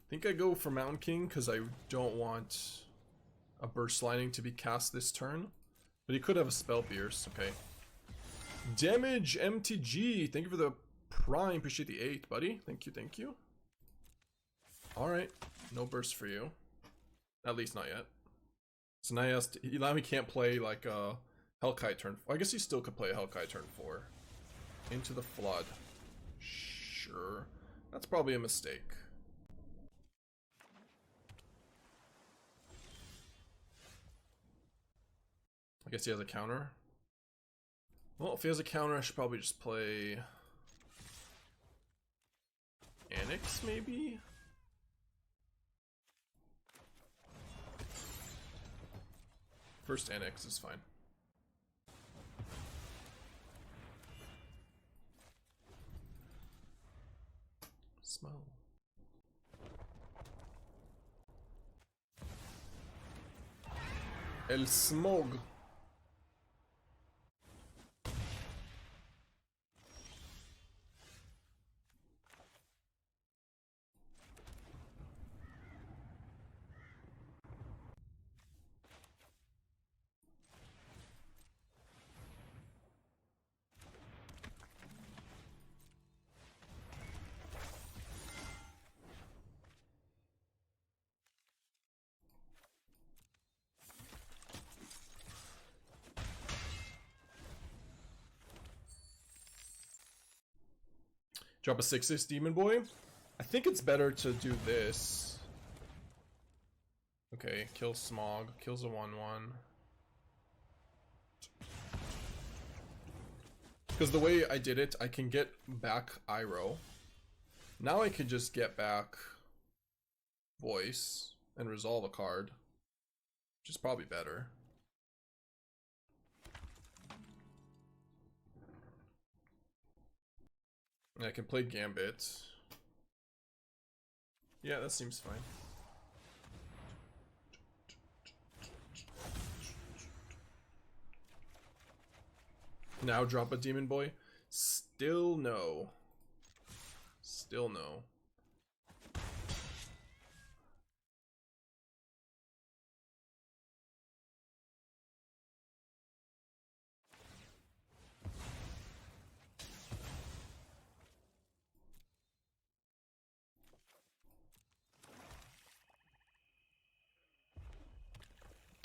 think I go for Mountain King because I don't want a Burst Lightning to be cast this turn. But he could have a Spell Pierce, okay. Damage MTG, thank you for the Prime, appreciate the 8, buddy. Thank you, thank you. Alright, no burst for you. At least not yet. So now he can't play like Hellkite turn 4. I guess he still could play a Hellkite turn 4. Into the Flood. Sure. That's probably a mistake. I guess he has a counter. Well, if he has a counter, I should probably just play Annex, maybe? First Annex is fine. Smell. El Smog. Drop a 6/6 Demon Boy. I think it's better to do this. Okay, kills Smog, kills a 1/1. Because the way I did it, I can get back Iroh. Now I can just get back Voice and resolve a card, which is probably better. I can play Gambit. Yeah, that seems fine. Now drop a Demon Boy? Still no. Still no.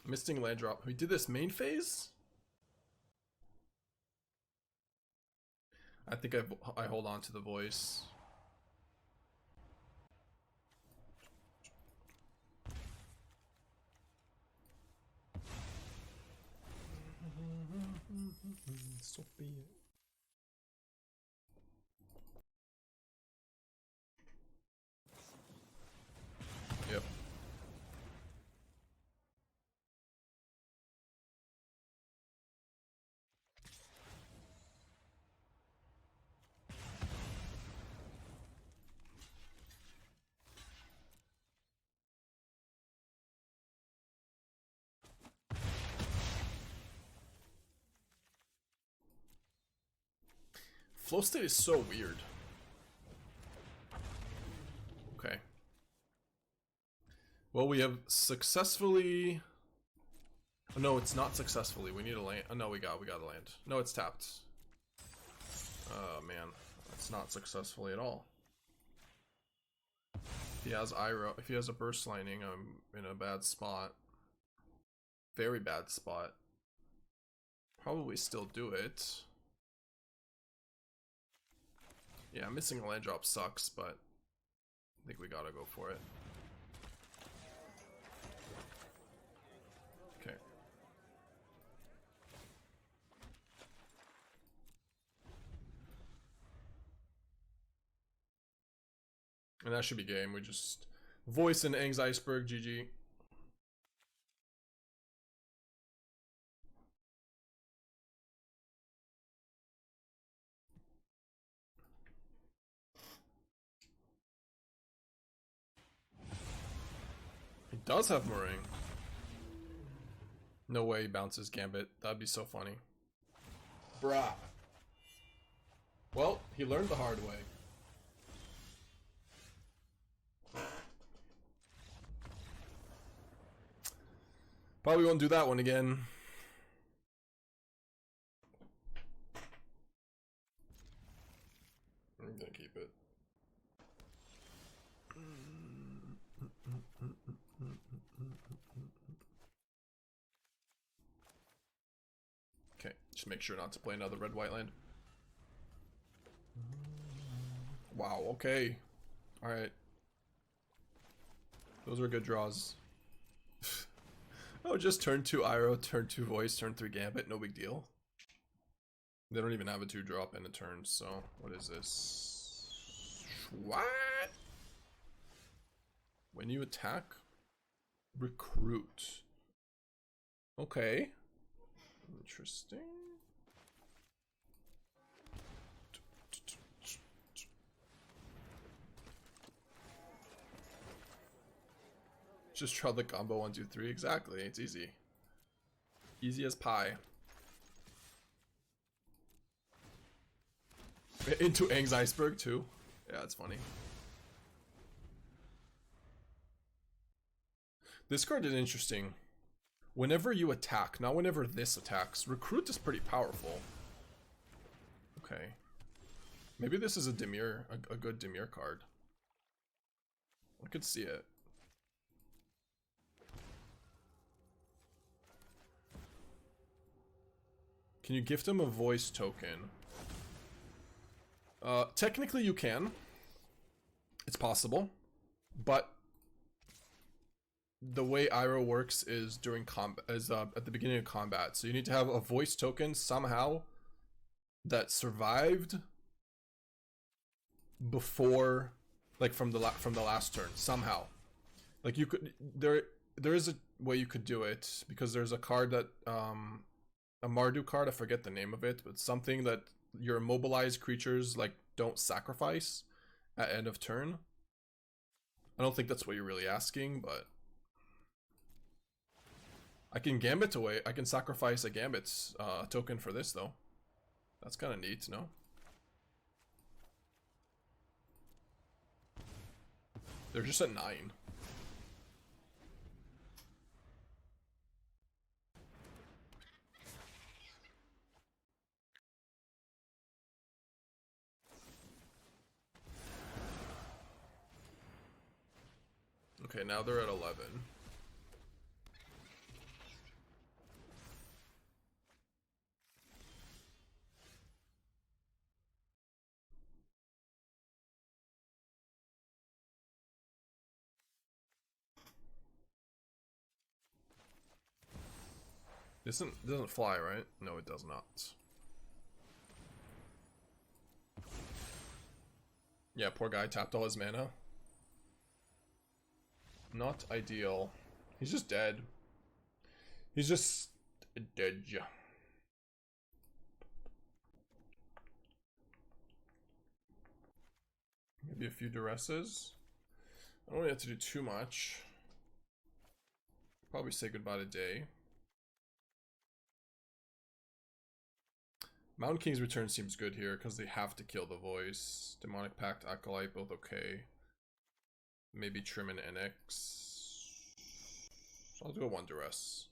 Misting land drop. We did this main phase? I think I hold on to the voice. So be it. Yep. Flow state is so weird. Okay. Well, we have successfully... Oh, no, it's not successfully. We need a land. Oh, no, we got a land. No, it's tapped. Oh, man. That's not successfully at all. If he has Iroh, if he has a burst lightning, I'm in a bad spot. Very bad spot. Probably still do it. Yeah, missing a land drop sucks, but I think we gotta go for it. Okay. And that should be game. We just voice in Aang's Iceberg, GG. He does have Meringue. No way he bounces Gambit. That'd be so funny. Bruh. Well, he learned the hard way. Probably won't do that one again. I'm gonna keep it. Okay, just make sure not to play another red-white land. Wow, okay. Alright. Those were good draws. Oh, just turn 2 Iroh, turn 2 voice, turn 3 Gambit, no big deal. They don't even have a 2-drop in a turn, so what is this? What? When you attack, recruit. Okay. Interesting. Just try the combo 1, 2, 3. Exactly. It's easy. Easy as pie. Into Aang's Iceberg too. Yeah, it's funny. This card is interesting. Whenever you attack, not whenever this attacks, recruit is pretty powerful. Okay. Maybe this is a Dimir, a good Dimir card. I could see it. Can you gift him a voice token? Technically you can. It's possible. But the way Iroh works is during combat, at the beginning of combat. So you need to have a voice token somehow that survived before, like from the last turn somehow. Like you could there is a way you could do it, because there's a card that a Mardu card, I forget the name of it, but something that your immobilized creatures like don't sacrifice at end of turn. I don't think that's what you're really asking, but I can Gambit away. I can sacrifice a Gambit token for this, though. That's kind of neat, no? They're just at 9. Okay, now they're at 11. This doesn't fly, right? No, it does not. Yeah, poor guy tapped all his mana. Not ideal. He's just dead. He's just dead. Maybe a few Duresses. I don't really have to do too much. Probably say goodbye to Day. Mountain King's Return seems good here because they have to kill the voice. Demonic Pact, Acolyte, both okay. Maybe trim an Annex. So I'll do a 1 Duress.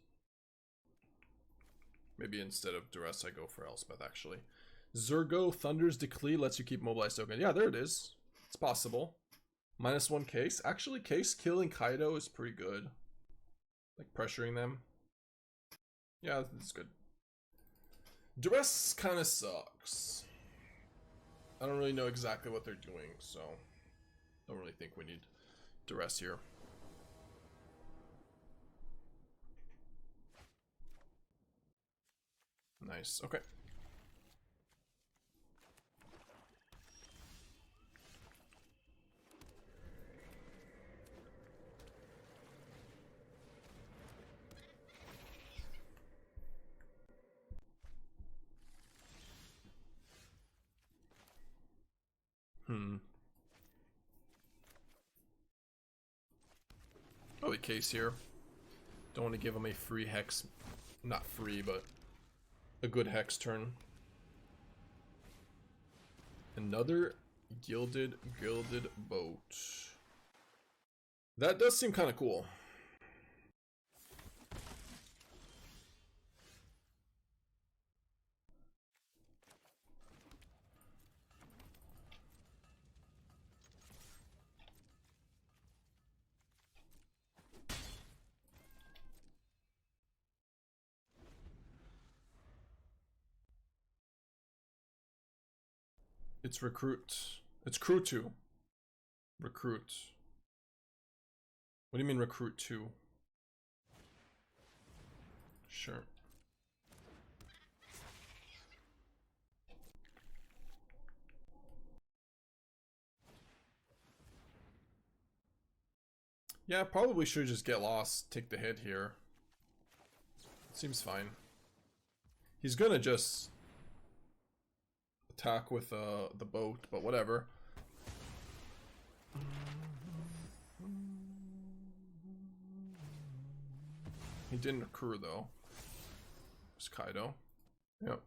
Maybe instead of Duress, I go for Elspeth, actually. Zurgo, Thunder's Decree lets you keep mobilized token. Yeah, there it is. It's possible. -1 case. Actually, case killing Kaido is pretty good. Like pressuring them. Yeah, that's good. Duress kind of sucks. I don't really know exactly what they're doing, so don't really think we need Duress here. Nice, okay. Probably case here. Don't want to give him a free hex. Not free, but a good hex turn. Another gilded boat. That does seem kind of cool. It's recruit. It's crew 2. Recruit. What do you mean recruit 2? Sure. Yeah, probably should just get lost, take the hit here. Seems fine. He's gonna just attack with the boat, but whatever. He didn't recruit though. It's Kaido. Yep.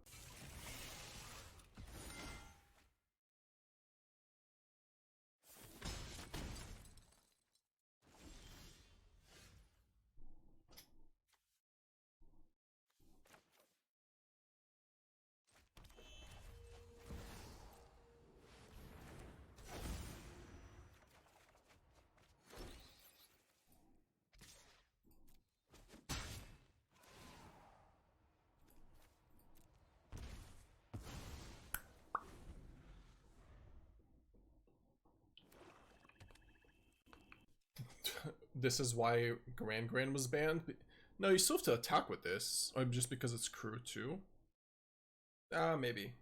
This is why Grand was banned? No, you still have to attack with this. Or just because it's crew 2? Maybe.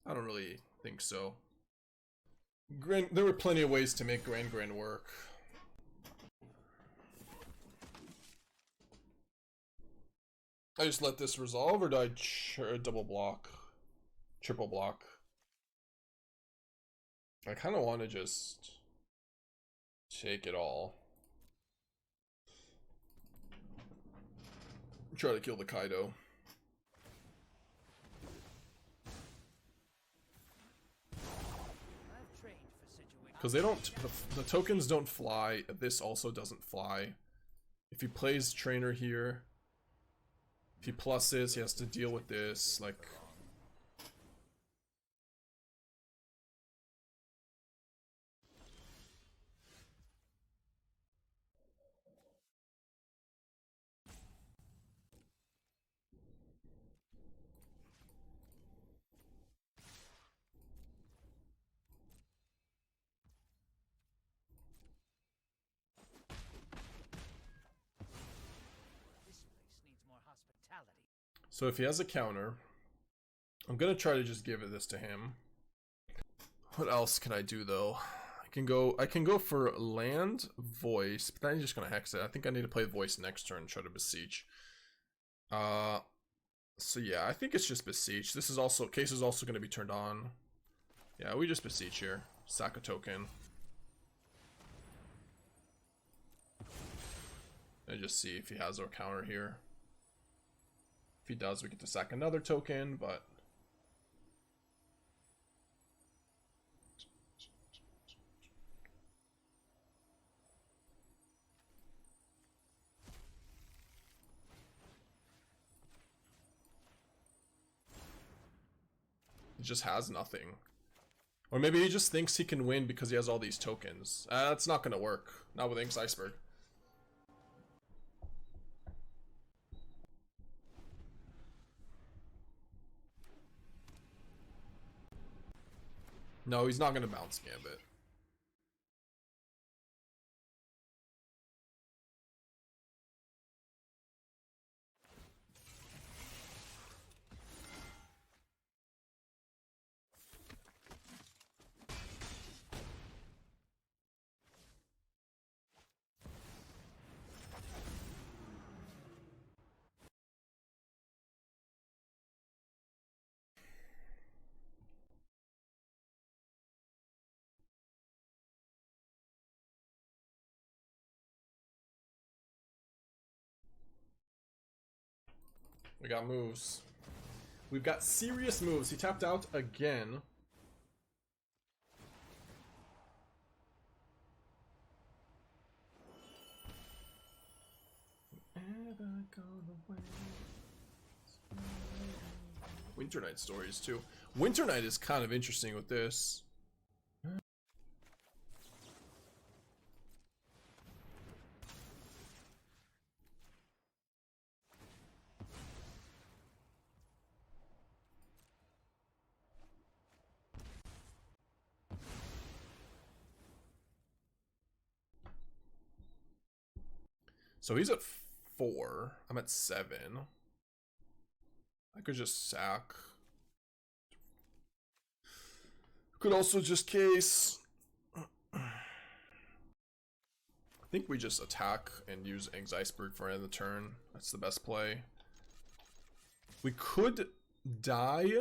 I don't really think so. There were plenty of ways to make Grand work. I just let this resolve, or do I double block? Triple block? I kind of want to just Take it all. Try to kill the Kaido. Because they don't, the tokens don't fly. This also doesn't fly. If he plays trainer here, if he pluses, he has to deal with this. Like, so if he has a counter, I'm gonna try to just give this to him. What else can I do though? I can go for land, voice, but then I'm just gonna hex it. I think I need to play voice next turn and try to beseech. So yeah, I think it's just beseech. This is also, case is also gonna be turned on. Yeah, we just beseech here. Sack a token. And just see if he has our counter here. If he does, we get to sack another token, but he just has nothing. Or maybe he just thinks he can win because he has all these tokens. That's not gonna work. Not with Aang's Iceberg. No, he's not gonna bounce Gambit. We got moves. We've got serious moves. He tapped out again. Winter Night stories too. Winter Night is kind of interesting with this. So he's at 4. I'm at 7. I could just sack. Could also just case. I think we just attack and use Aang's Iceberg for end of the turn. That's the best play. We could die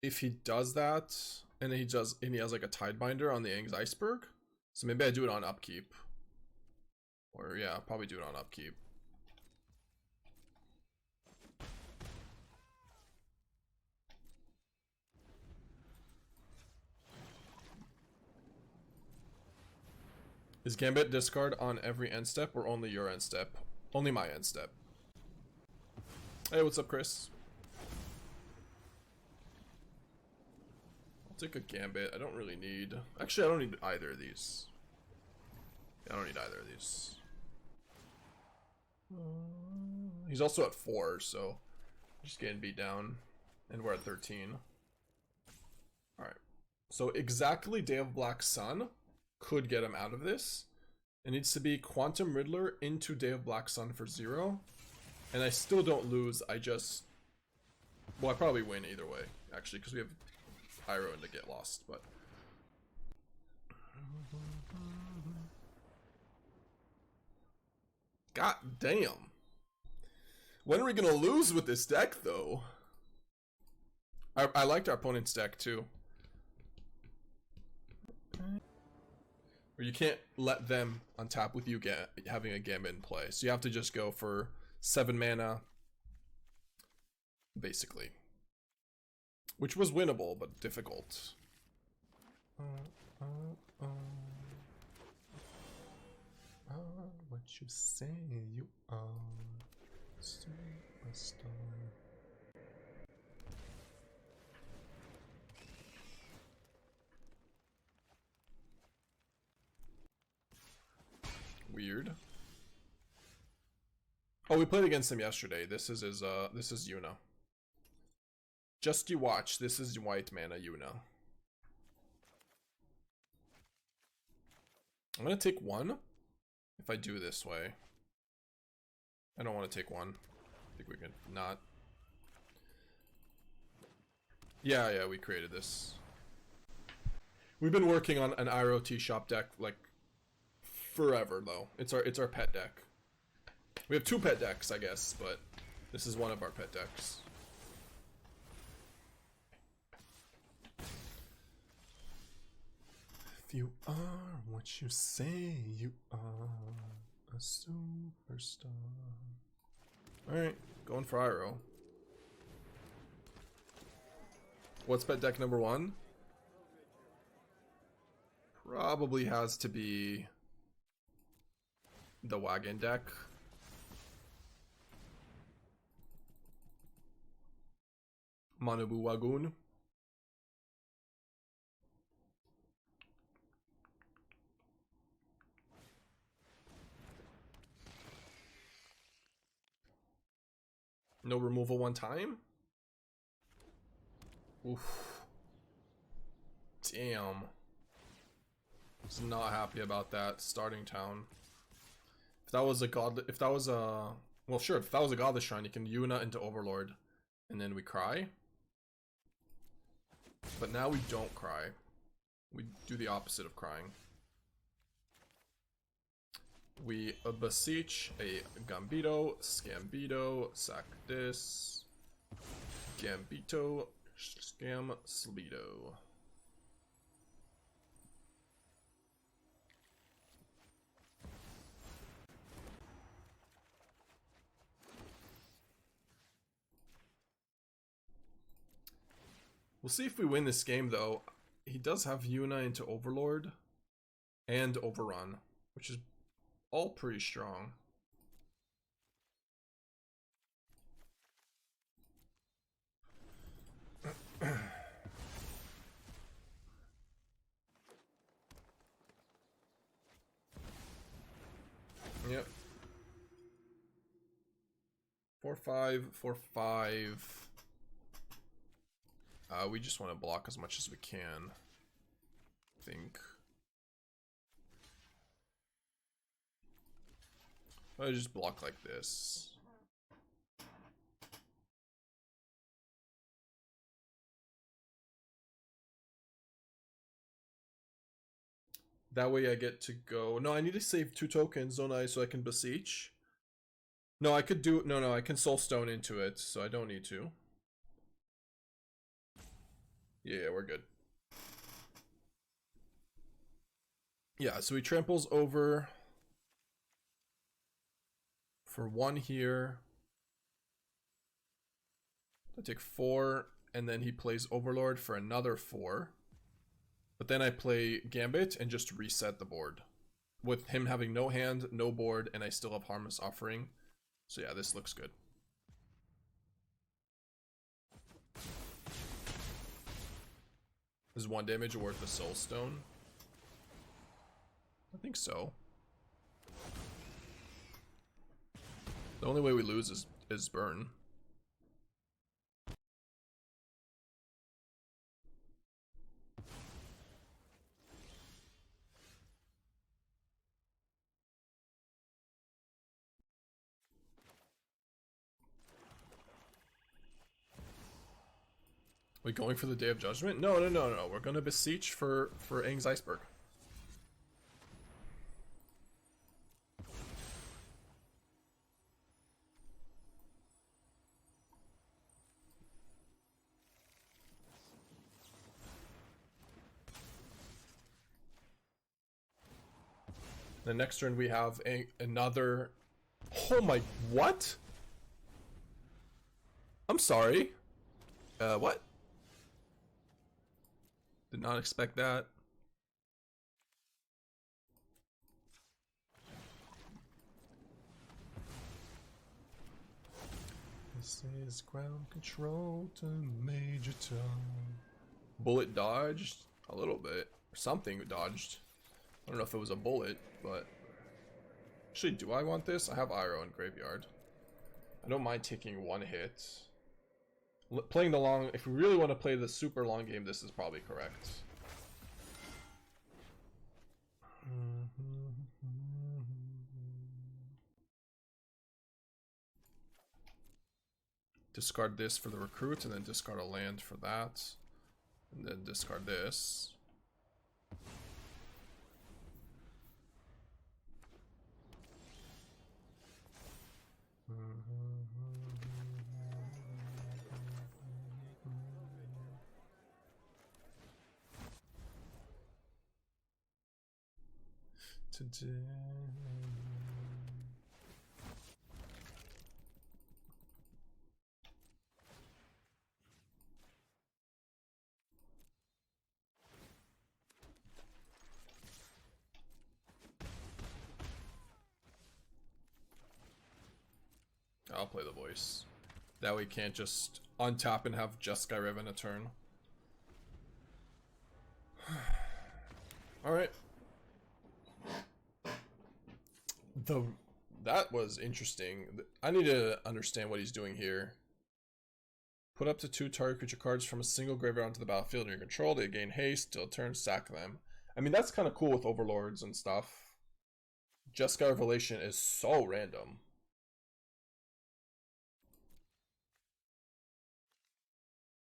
if he does that, and he has like a Tidebinder on the Aang's Iceberg. So maybe I do it on upkeep. Or yeah, I'll probably do it on upkeep. Is Gambit discard on every end step or only your end step? Only my end step. Hey, what's up, Chris? I'll take a Gambit. I don't really need... Actually, I don't need either of these. Yeah, I don't need either of these. He's also at 4, so just getting beat down, and we're at 13. Alright, so exactly Day of Black Sun could get him out of this. It needs to be Quantum Riddler into Day of Black Sun for 0, and I still don't lose. I just, well, I probably win either way, actually, because we have Iroh to get lost, but god damn. When are we gonna lose with this deck, though? I liked our opponent's deck, too. Or you can't let them untap with you having a Gambit in play. So you have to just go for 7 mana, basically. Which was winnable, but difficult. What you say you are superstar. Weird. Oh, we played against him yesterday. This is his this is Yuna. Just you watch, this is white mana Yuna. I'm gonna take 1 if I do this way. I don't want to take 1. I think we can not. Yeah, we created this. We've been working on an Iroh T shop deck like forever though. It's our pet deck. We have 2 pet decks, I guess, but this is one of our pet decks. If you are what you say you are, a superstar. Alright, going for Iroh. What's pet deck number 1? Probably has to be the wagon deck. Manabu Wagoon. No removal 1 time? Oof. Damn. Was not happy about that starting town. If that was a well, sure, if that was a Godless Shrine, you can Yuna into Overlord and then we cry. But now we don't cry. We do the opposite of crying. We beseech a Gambito, Scambito, sack this, Gambito, Scam, Sleeto. We'll see if we win this game though. He does have Yuna into Overlord and Overrun, which is all pretty strong. Yep. 4-5, 4-5. We just want to block as much as we can, I think. I just block like this. That way I get to go. No, I need to save 2 tokens, don't I? So I can beseech. No, I could do. No, I can soulstone into it, so I don't need to. Yeah, we're good. Yeah, so he tramples over for 1 here. I take 4, and then he plays Overlord for another 4. But then I play Gambit and just reset the board. With him having no hand, no board, and I still have Harmless Offering. So yeah, this looks good. Is 1 damage worth the Soul Stone? I think so. The only way we lose is burn. We going for the Day of Judgment? No. We're gonna beseech for Aang's Iceberg. The next turn we have another... Oh my... What? I'm sorry. What? Did not expect that. This is ground control to Major Tom. Bullet dodged? A little bit. Something dodged. I don't know if it was a bullet, but... Actually, do I want this? I have Iroh in Graveyard. I don't mind taking one hit. Playing the long... If we really want to play the super long game, this is probably correct. Discard this for the recruit, and then discard a land for that. And then discard this. Today. I'll play the voice. That way we can't just untap and have just Skyriven a turn. Alright. That was interesting. I need to understand what he's doing here. Put up to 2 target creature cards from a single graveyard onto the battlefield in your control. They gain haste, till turn, sack them. I mean, that's kind of cool with overlords and stuff. Jeskai Revelation is so random.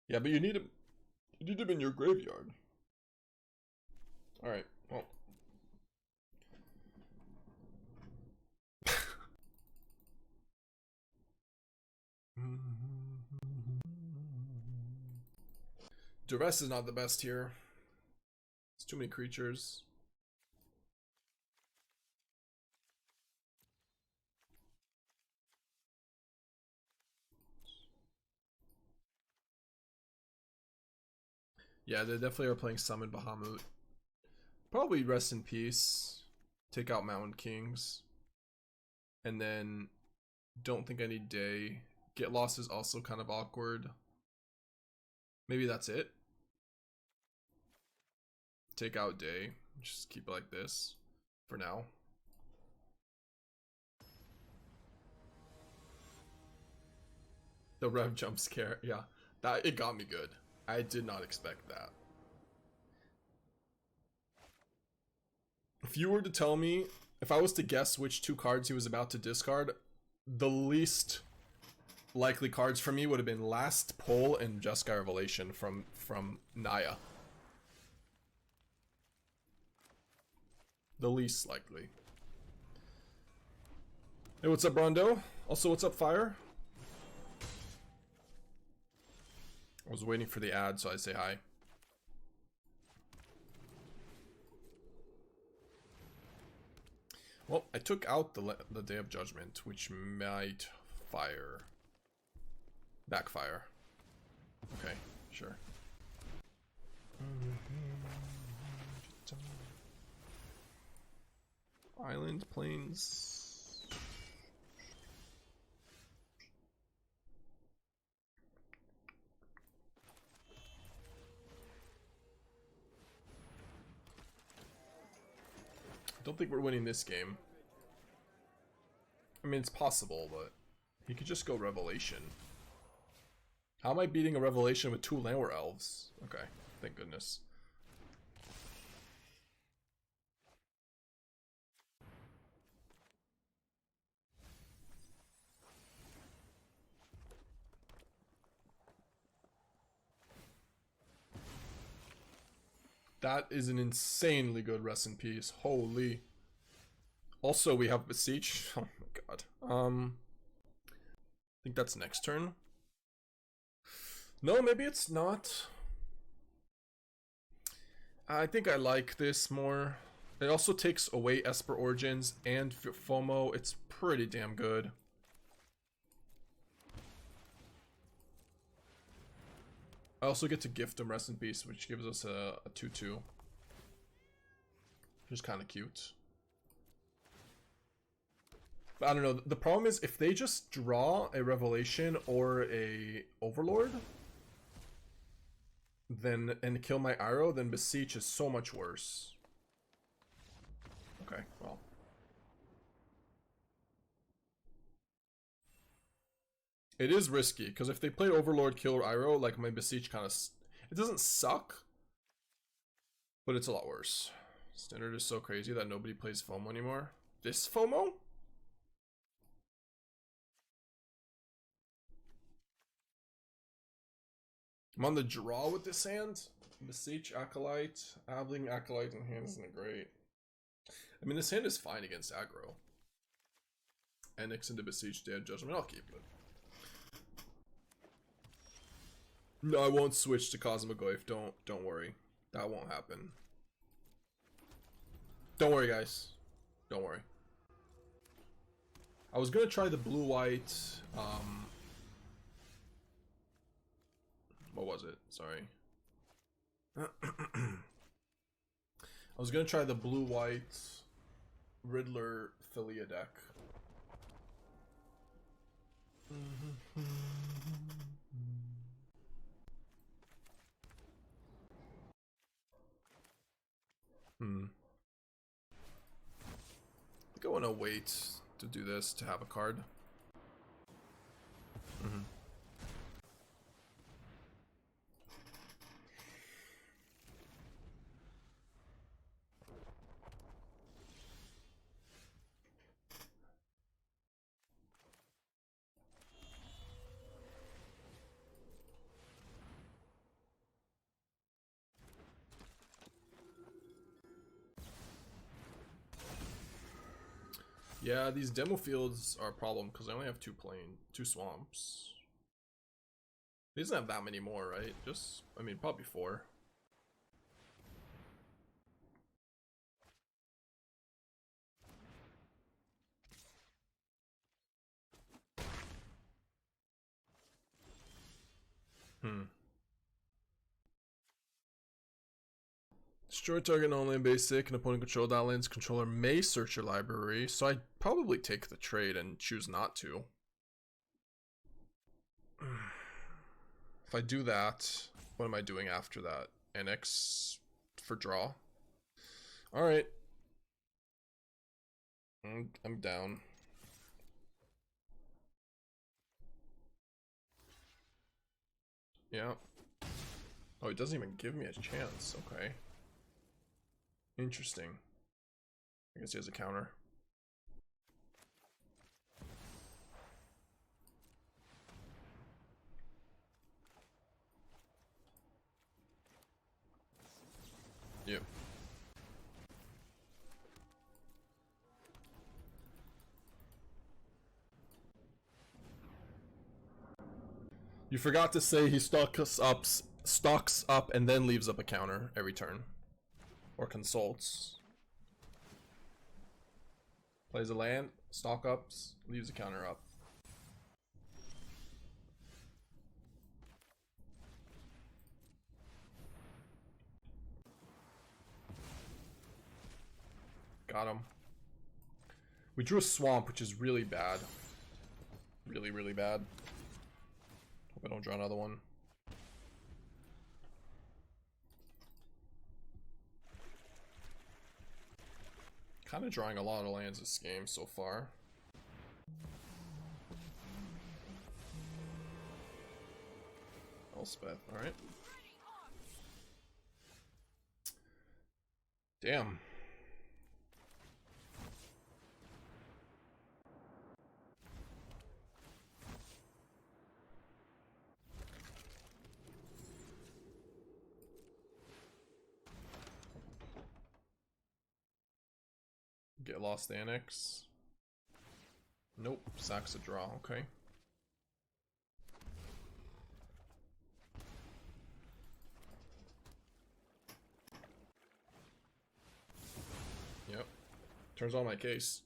Yeah, but you need him. You need him in your graveyard. All right. Well. Duress is not the best here. It's too many creatures. Yeah, they definitely are playing Summon Bahamut. Probably Rest in Peace. Take out Mountain Kings. And then don't think I need Day. Get Lost is also kind of awkward. Maybe that's it. Take out Day. Just keep it like this for now. The Rev jump scare. Yeah, it got me good. I did not expect that. If you were to tell me, if I was to guess which 2 cards he was about to discard, the least likely cards for me would have been Last Pull and Jeskai Revelation from Naya. The least likely. Hey, what's up, Rondo? Also, what's up, Fire? I was waiting for the ad, so I say hi. Well, I took out the Day of Judgment, which might backfire. Okay, sure. Island, plains. Don't think we're winning this game. I mean, it's possible, but he could just go Revelation. How am I beating a Revelation with 2 Llanowar Elves? Okay, thank goodness. That is an insanely good Rest in Peace. Holy. Also, we have Beseech. Oh my god. I think that's next turn. No, maybe it's not. I think I like this more. It also takes away Esper Origins and FOMO. It's pretty damn good. I also get to gift him Rest in Peace, which gives us a 2/2. Which is kind of cute. But I don't know. The problem is if they just draw a Revelation or a Overlord, then and kill my Iroh, then Beseech is so much worse. Okay, well. It is risky, because if they play Overlord, kill Iroh, like my Beseech kind of... It doesn't suck, but it's a lot worse. Standard is so crazy that nobody plays FOMO anymore. This FOMO? I'm on the draw with this hand. Beseech Acolyte. Abbling Acolyte in hand isn't great. I mean, this hand is fine against aggro. Annex into Beseech Dead Judgment. I'll keep it. No, I won't switch to Cosmogoyf. Don't worry. That won't happen. Don't worry, guys. Don't worry. I was gonna try the blue-white. What was it? Sorry. I was gonna try the blue-white Riddler Philia deck. I think I want to wait to do this to have a card. Yeah, these demo fields are a problem because I only have two swamps. He doesn't have that many more, right? Just, I mean, probably 4. Destroy target non-land basic, and opponent control that land's controller may search your library, so I'd probably take the trade and choose not to. If I do that, what am I doing after that? Annex for draw? Alright. I'm down. Yeah. Oh, it doesn't even give me a chance. Okay. Interesting. I guess he has a counter. Yep. You forgot to say he stocks up and then leaves up a counter every turn. Or consults. Plays a land, stock ups, leaves a counter up. Got him. We drew a swamp, which is really bad. Really, really bad. Hope I don't draw another one. Kind of drawing a lot of lands this game so far. Elspeth, alright. Damn. Get lost Annex. Nope, sacks a draw, okay. Turns on my case.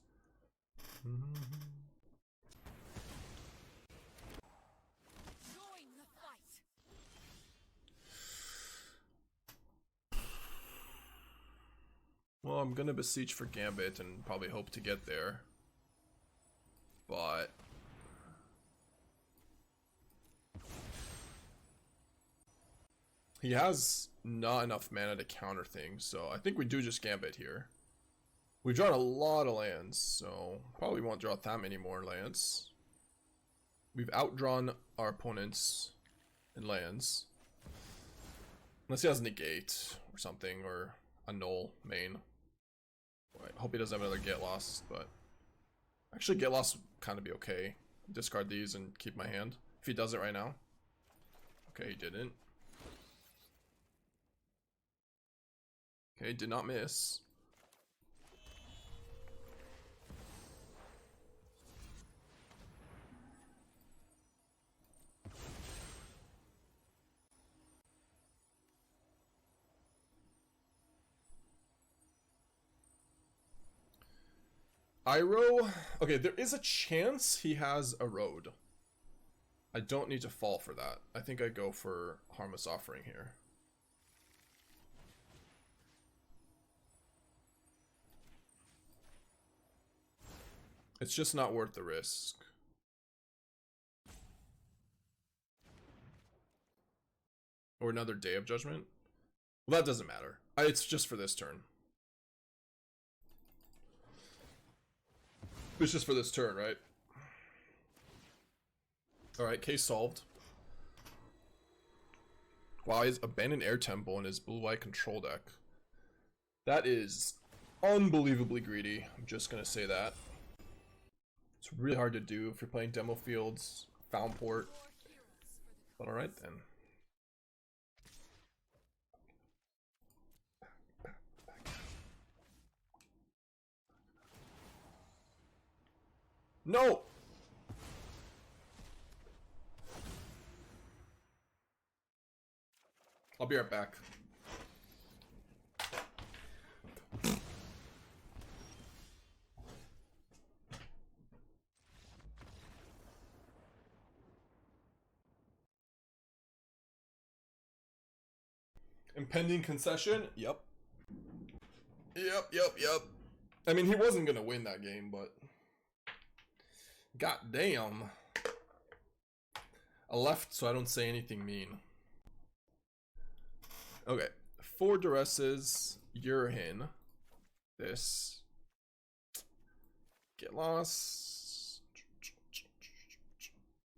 Well, I'm gonna beseech for Gambit and probably hope to get there. But he has not enough mana to counter things, so I think we do just Gambit here. We've drawn a lot of lands, so probably won't draw that many more lands. We've outdrawn our opponents in lands. Unless he has Negate or something, or a Null main. I hope he doesn't have another Get Lost, but actually Get Lost would kind of be okay. Discard these and keep my hand. If he does it right now. Okay, he didn't. Okay, did not miss. Iroh, okay, there is a chance he has a road. I don't need to fall for that. I think I go for Harmless Offering here. It's just not worth the risk. Or another Day of Judgment. Well, that doesn't matter. It's just for this turn. It's just for this turn, right? Alright, case solved. Wow, he's abandoned Air Temple in his blue-white control deck. That is unbelievably greedy. I'm just gonna say that. It's really hard to do if you're playing demo fields, Foundport. But alright then. No! I'll be right back. Impending concession? Yep. Yep. I mean, he wasn't gonna win that game, but god damn. I left so I don't say anything mean. Okay, 4 Duresses, Urhin. This. Get Lost.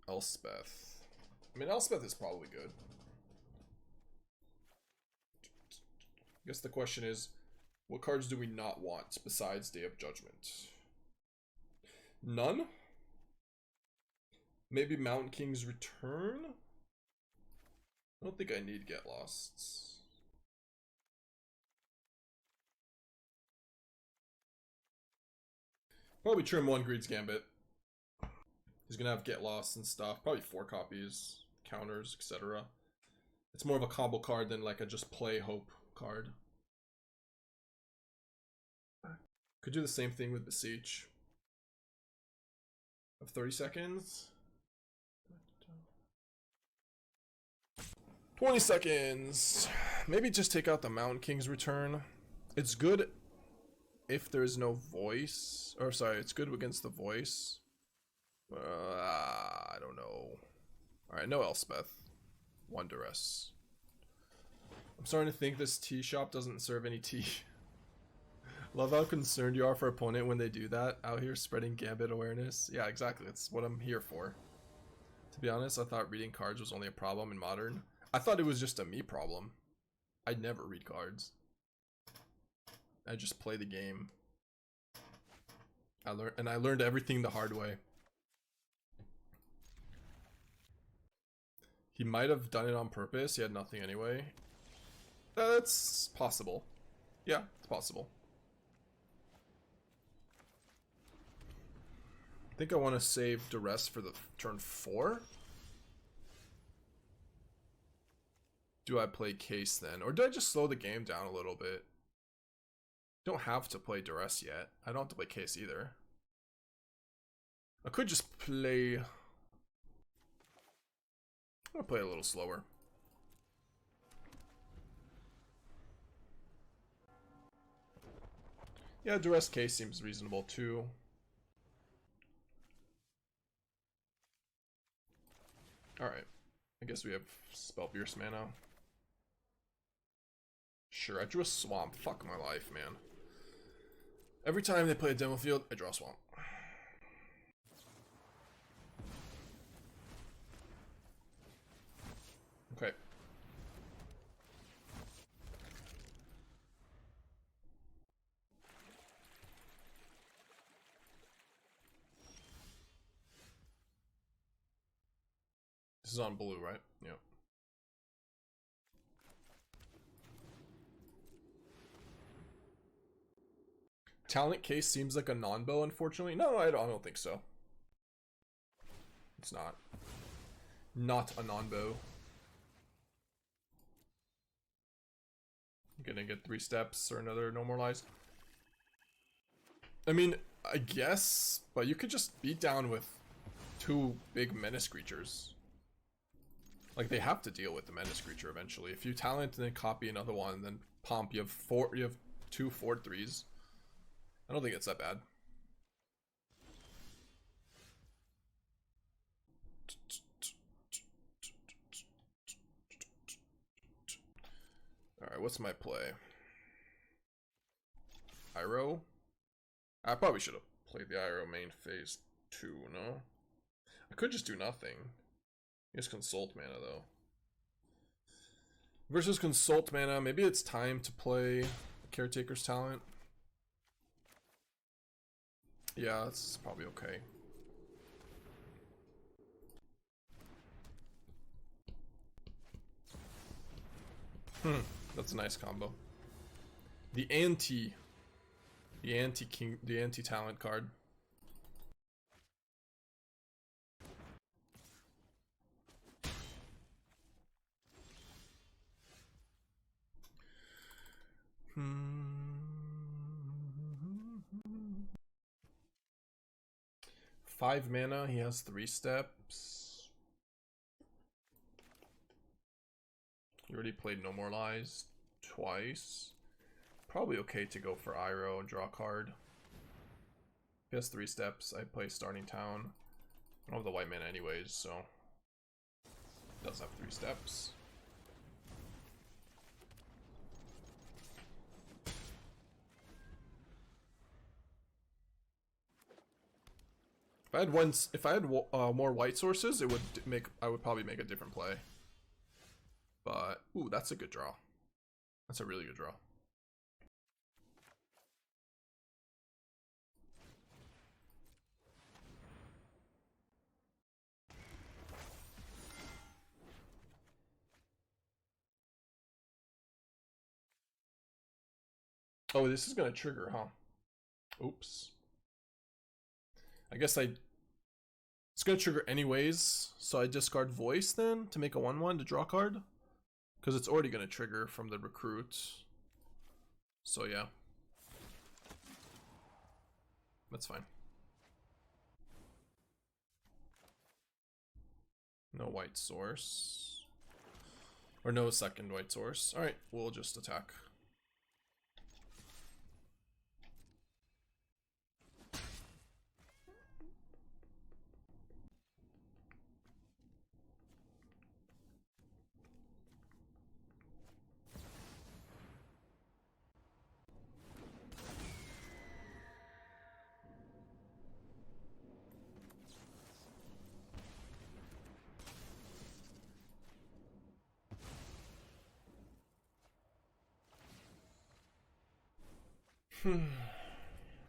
Elspeth. I mean, Elspeth is probably good. I guess the question is, what cards do we not want besides Day of Judgment? None? Maybe Mountain King's Return? I don't think I need Get Losts. Probably trim 1 Greed's Gambit. He's gonna have Get Lost and stuff. Probably 4 copies, counters, etc. It's more of a combo card than like a just play hope card. Could do the same thing with Beseech. Of 30 seconds. 20 seconds. Maybe just take out the Mountain King's Return. It's good if there's no voice. Or sorry, it's good against the voice. I don't know. Alright, no Elspeth. 1 Duress. I'm starting to think this tea shop doesn't serve any tea. Love how concerned you are for opponent when they do that. Out here spreading Gambit awareness. Yeah, exactly. That's what I'm here for. To be honest, I thought reading cards was only a problem in Modern. I thought it was just a me problem. I'd never read cards. I just play the game. I learned everything the hard way. He might have done it on purpose. He had nothing anyway. That's possible. Yeah, it's possible. I think I want to save Duress for the turn 4. Do I play Case then? Or do I just slow the game down a little bit? Don't have to play Duress yet. I don't have to play Case either. I could just play... I'm gonna play a little slower. Yeah, Duress Case seems reasonable too. Alright. I guess we have Spell Pierce mana. Sure, I drew a Swamp. Fuck my life, man. Every time they play a demo field, I draw a Swamp. Okay. This is on blue, right? Yep. Talent Case seems like a non-bow, unfortunately. No, I don't think so. It's not. Not a non-bow. Gonna get 3 steps or another normalized. I mean, I guess, but you could just beat down with 2 big menace creatures. Like, they have to deal with the menace creature eventually. If you talent and then copy another one, then pomp, you have 2 4/3s. I don't think it's that bad. Alright, what's my play? Iroh? I probably should have played the Iroh main phase 2, no? I could just do nothing. Here's Consult mana, though. Versus Consult mana, maybe it's time to play Caretaker's Talent. Yeah, that's probably okay. That's a nice combo. The anti-talent card. Five mana, he has 3 steps. He already played No More Lies twice. Probably okay to go for Iroh and draw a card. If he has 3 steps, I play Starting Town. I don't have the white mana anyways, so he does have 3 steps. If I had more white sources, I would probably make a different play. But ooh, that's a good draw. That's a really good draw. Oh, this is gonna trigger, huh? Oops. I guess it's gonna trigger anyways, so I discard Voice then to make a 1/1 to draw a card. Because it's already gonna trigger from the recruit. So yeah. That's fine. No white source. Or no second white source. Alright, we'll just attack.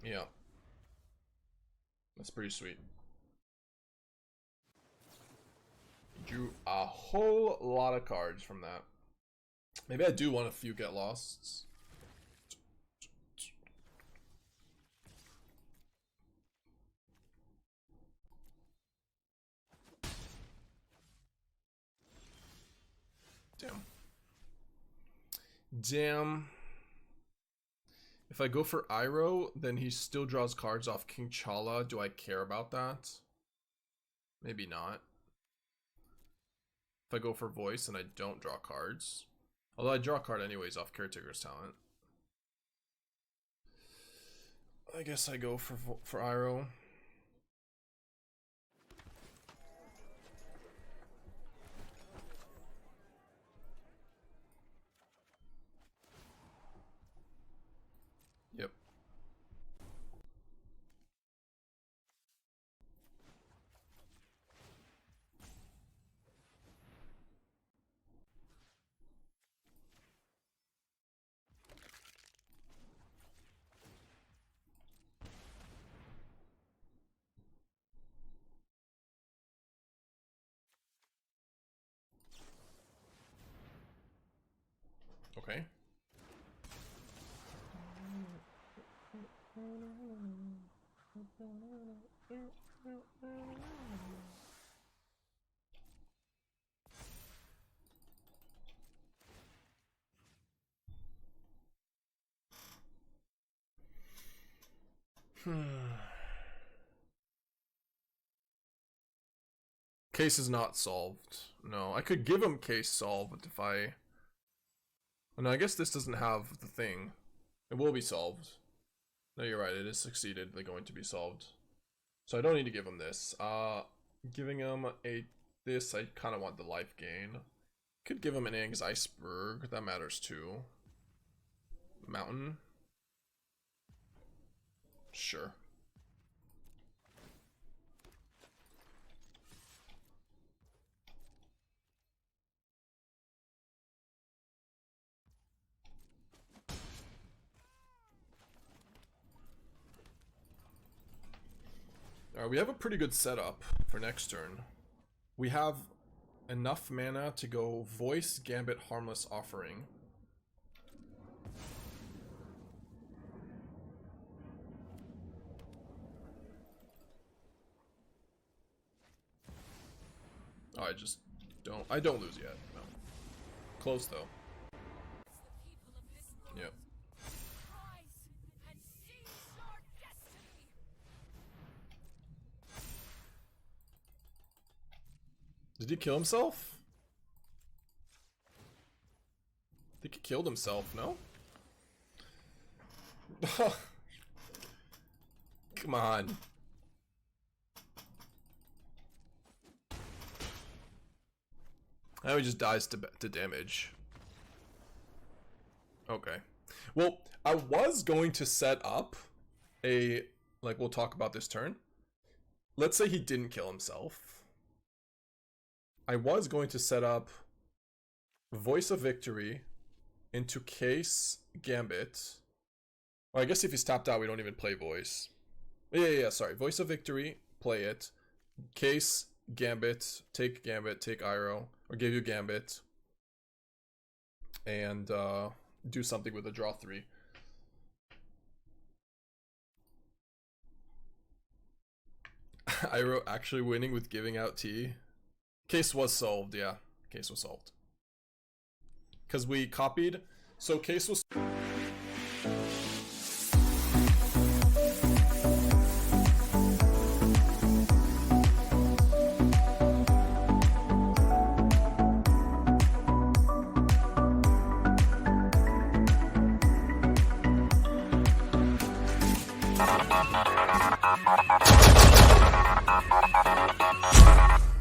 Yeah. That's pretty sweet. Drew a whole lot of cards from that. Maybe I do want a few Get Losts. Damn. If I go for Iroh, then he still draws cards off King Chala. Do I care about that? Maybe not. If I go for Voice and I don't draw cards. Although I draw a card anyways off Caretaker's talent. I guess I go for Iroh. Yep. Okay. Case is not solved. No, I could give him case solved, but if I... Oh, no, I guess this doesn't have the thing. It will be solved. No, you're right, it is succeededly going to be solved. So I don't need to give him this. Giving him this, I kind of want the life gain. Could give him an Aang's Iceberg, that matters too. Mountain. Sure. Alright, we have a pretty good setup for next turn. We have enough mana to go Voice, Gambit, Harmless Offering. Oh, I don't lose yet. No. Close though. Yep. Did he kill himself? I think he killed himself, no? Come on. Now he just dies to damage. Okay. Well, I was going to set up a... Like, we'll talk about this turn. Let's say he didn't kill himself. I was going to set up Voice of Victory into Case Gambit. Well, I guess if he's tapped out, we don't even play Voice. Yeah, sorry. Voice of Victory, play it. Case, Gambit, take Iroh, or give you Gambit. And do something with a draw 3. Iroh actually winning with giving out T. Case was solved, yeah. Case was solved. Because we copied. So case was...